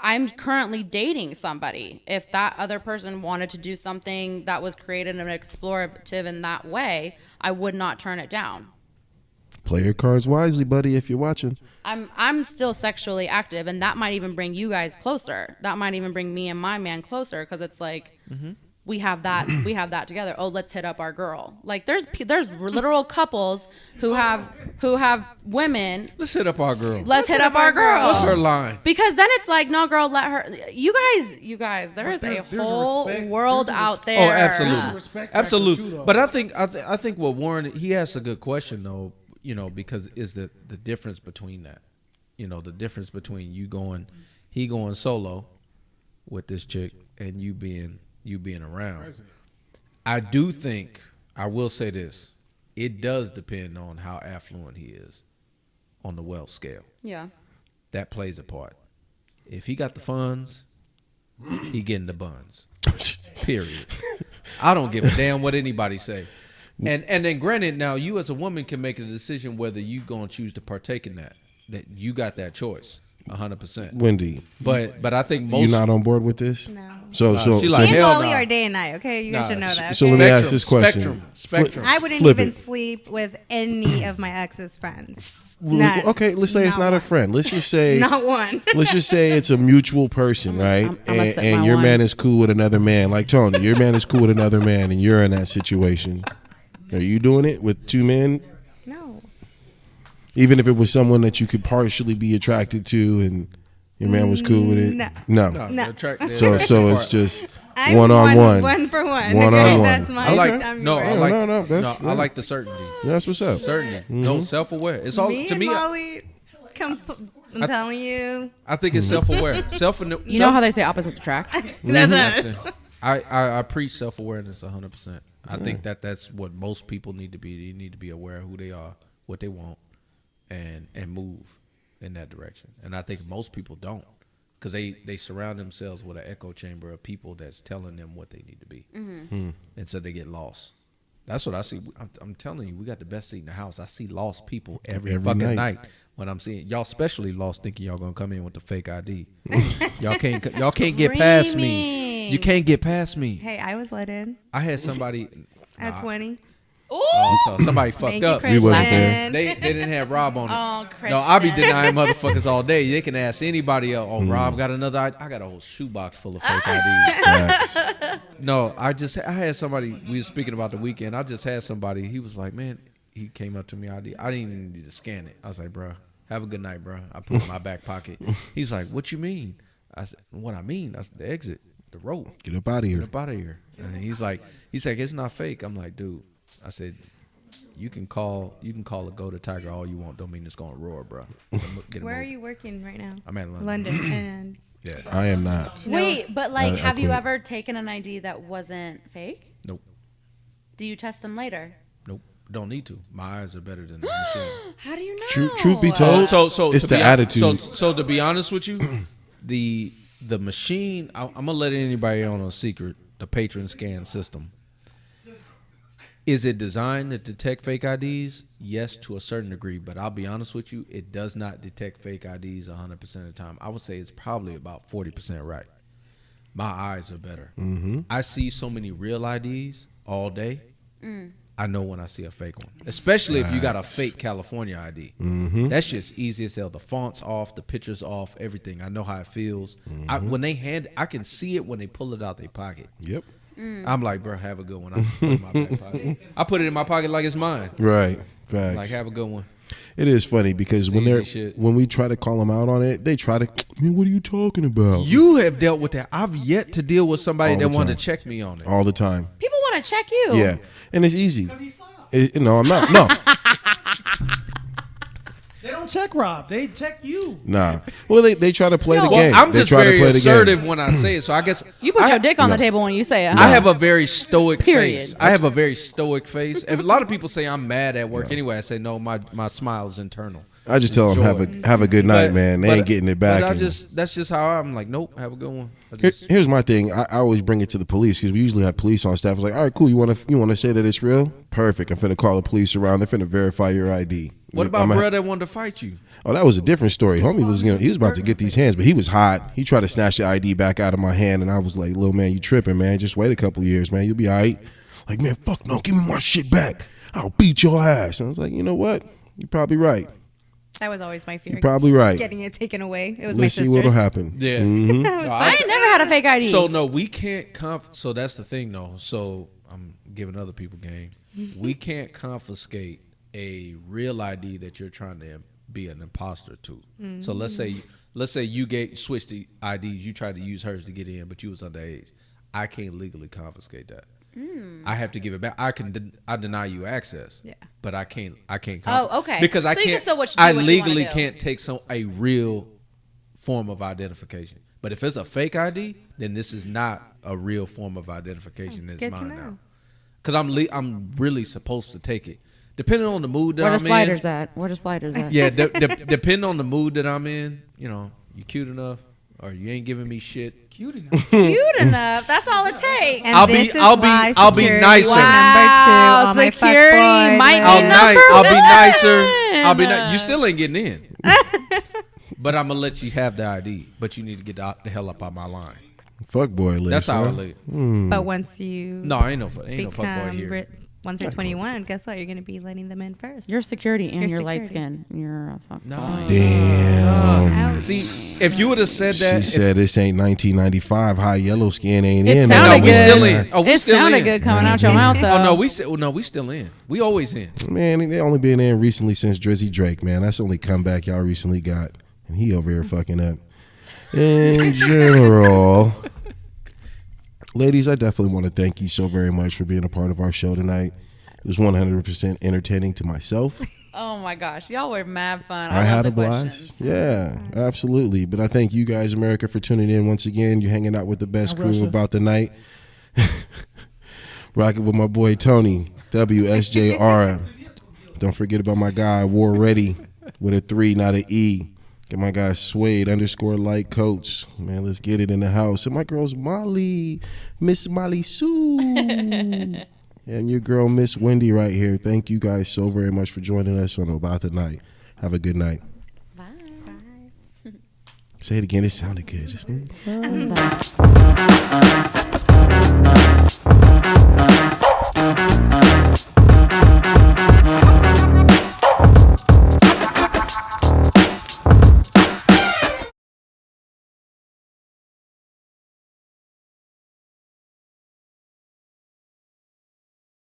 I'm currently dating somebody. If that other person wanted to do something that was creative and explorative in that way, I would not turn it down. Play your cards wisely, buddy, if you're watching. I'm still sexually active, and that might even bring you guys closer. That might even bring me and my man closer, because it's like we have that together. Oh, let's hit up our girl. Like there's literal couples who have women. Let's hit up our girl. Let's hit up our girl. What's her line? Because then it's like, no, girl, let her. You guys, there's a whole world out there. Oh, absolutely, respect absolutely. factor too, though. But I think what Warren, he asked a good question though. You know, because is the difference between that, you know, the difference between he going solo with this chick and you being around. I do think, I will say this, it does depend on how affluent he is on the wealth scale. Yeah. That plays a part. If he got the funds, he getting the buns. Period. I don't give a damn what anybody say. And then granted, now you as a woman can make a decision whether you gonna choose to partake in that. That you got that choice, 100%. Wendy, but I think most you're not on board with this. No. So she like, Me and hell Wally nah. are day and night, okay? You guys should know that. Okay? So let me ask this question. Spectrum. I wouldn't Flip even it. sleep with any of my ex's friends. None. Okay, let's say it's not a one. friend. Let's just say Not one. let's just say it's a mutual person, right? I'm gonna set And my your one. man is cool with another man, like Tony. Your man is cool with another man, and you're in that situation. Are you doing it with two men? No. Even if it was someone that you could partially be attracted to, and your man was cool with it? No. No. No. So it's just I'm one on one. One for one. One okay? on one. That's my I like I'm no, yours. I like No, that's- I like the certainty. That's what's up. Certainty. No, self-aware. It's all Me to and me. Molly, I'm telling you. I think it's self-aware. You know how they say opposites attract? That's us. I preach self-awareness 100%. I think that's what most people need to be. They need to be aware of who they are, what they want, and move in that direction. And I think most people don't, because they surround themselves with an echo chamber of people that's telling them what they need to be, and so they get lost. That's what I see. I'm telling you, we got the best seat in the house. I see lost people every fucking night. When I'm seeing y'all, especially lost, thinking y'all gonna come in with the fake ID. y'all can't get past me. You can't get past me. Hey, I was let in I had somebody at 20. so somebody fucked Thank you, up. Christian. We wasn't there. They didn't have Rob on it. Oh, No, I be Christian. denying motherfuckers all day. They can ask anybody else. Oh, Rob got another ID. I got a whole shoebox full of fake IDs. Facts. No, I had somebody, we were speaking about the weekend. I just had somebody, he was like, man, he came up to me. I didn't even need to scan it. I was like, bro, have a good night, bro. I put it in my back pocket. He's like, what you mean? I said, what I mean? I said, the exit, the road. Get up out of here. Get up out of here. And he's like, it's not fake. I'm like, dude, I said, you can call a Go to Tiger all you want. Don't mean it's gonna roar, bro. Where are you working right now? I'm at London. London. And Yeah. I am not. Wait, but like, I have you quit. ever taken an ID that wasn't fake? Nope. Do you test them later? Nope. Don't need to. My eyes are better than the machine. How do you know? Truth be told, So it's to the be- attitude. So to be honest with you, the machine. I'm gonna let anybody on a secret. The patron scan system. Is it designed to detect fake IDs? Yes, to a certain degree. But I'll be honest with you, it does not detect fake IDs 100% of the time. I would say it's probably about 40% right. My eyes are better. I see so many real IDs all day. I know when I see a fake one, especially if you got a fake California ID. That's just easy as hell. The font's off, the picture's off, everything. I know how it feels. I can see it when they pull it out their pocket. Yep. I'm like, bro, have a good one. I put it in my back pocket. I put it in my pocket like it's mine. Right. Facts. Like, have a good one. It is funny because Easy when shit. we try to call them out on it, they try to. Man, what are you talking about? You have dealt with that. I've yet to deal with somebody All that the wanted time. to check me on it. All the time. People want want to check you. Yeah, and it's easy. Because he's soft. No, I'm not. No. They don't check Rob. They check you. Nah. Well, they try to play the Well, game. I'm they just try very to play the assertive game. when I say it, so I guess You put your dick on the table when you say it. Huh? I have a very stoic Period. face. I have a very stoic face. And a lot of people say I'm mad at work anyway. I say no, my smile is internal. I just tell them have a good night, man. They ain't getting it back. But that's just how I'm like. Nope, have a good one. Here's my thing. I always bring it to the police because we usually have police on staff. It's like, all right, cool. You want to say that it's real? Perfect. I'm finna call the police around. They're finna verify your ID. What about bro that wanted to fight you? Oh, that was a different story. Homie was he was about to get these hands, but he was hot. He tried to snatch the ID back out of my hand, and I was like, little man, you tripping, man. Just wait a couple years, man. You'll be all right. Like, man, fuck no. Give me my shit back. I'll beat your ass. And I was like, you know what? You're probably right. That was always my fear. You're probably right. Getting it taken away. It was Let's my see sister's. what'll happen. Yeah. Mm-hmm. I ain't never had a fake ID. So no, we can't so that's the thing though. So I'm giving other people game. We can't confiscate a real ID that you're trying to be an imposter to. So let's say you switched the IDs, you tried to use hers to get in, but you was underage. I can't legally confiscate that. I have to give it back. I deny you access. Yeah. But I can't. Oh, okay. Because So I you can can't. still do I what you legally wanna do. can't take a real form of identification. But if it's a fake ID, then this is not a real form of identification. It's Good to mine know. now. Because I'm really supposed to take it, depending on the mood that Where I'm the sliders in. at? Where the sliders at? Yeah, depending on the mood that I'm in. You know, you cute enough, or you ain't giving me shit. Cute enough. Cute enough. That's all it takes. And I'll this be- is I'll be- why I'll be security nicer. was number two on my Security fuckboy might list. be number I'll be nicer. one. I'll be nice. You still ain't getting in. But I'm gonna let you have the ID. But you need to get the hell up out my line. Fuck boy list. That's how I huh? live. But once you No, ain't no fuckboy become here. once you're 21, guess what? You're gonna be letting them in first. You're security and You're you're light security. skin. You're a fuck No. boy. Damn. Ouch. See, if you would have said She that, said this ain't 1995. High yellow skin ain't It in. sounded no, we good. still in. Oh, we It still sounded in. good coming out your mouth though. Oh no, we still in. We always in. Man, they only been in recently since Drizzy Drake, man. That's the only comeback y'all recently got. And he over here fucking up. In general, ladies, I definitely want to thank you so very much for being a part of our show tonight. It was 100% entertaining to myself. Oh my gosh, y'all were mad fun. I love had the a blast. questions. Yeah, absolutely. But I thank you guys, America, for tuning in once again. You're hanging out with the best crew Russia. about the night. Rocking with my boy Tony, WSJR. Don't forget about my guy, War Ready, with a 3, not an E. Get my guy Suede _light coats. Man, let's get it in the house. And my girl's Molly, Miss Molly Sue. And your girl, Miss Wendy, right here. Thank you guys so very much for joining us on About the Night. Have a good night. Bye. Say it again. It sounded good. Just, Bye.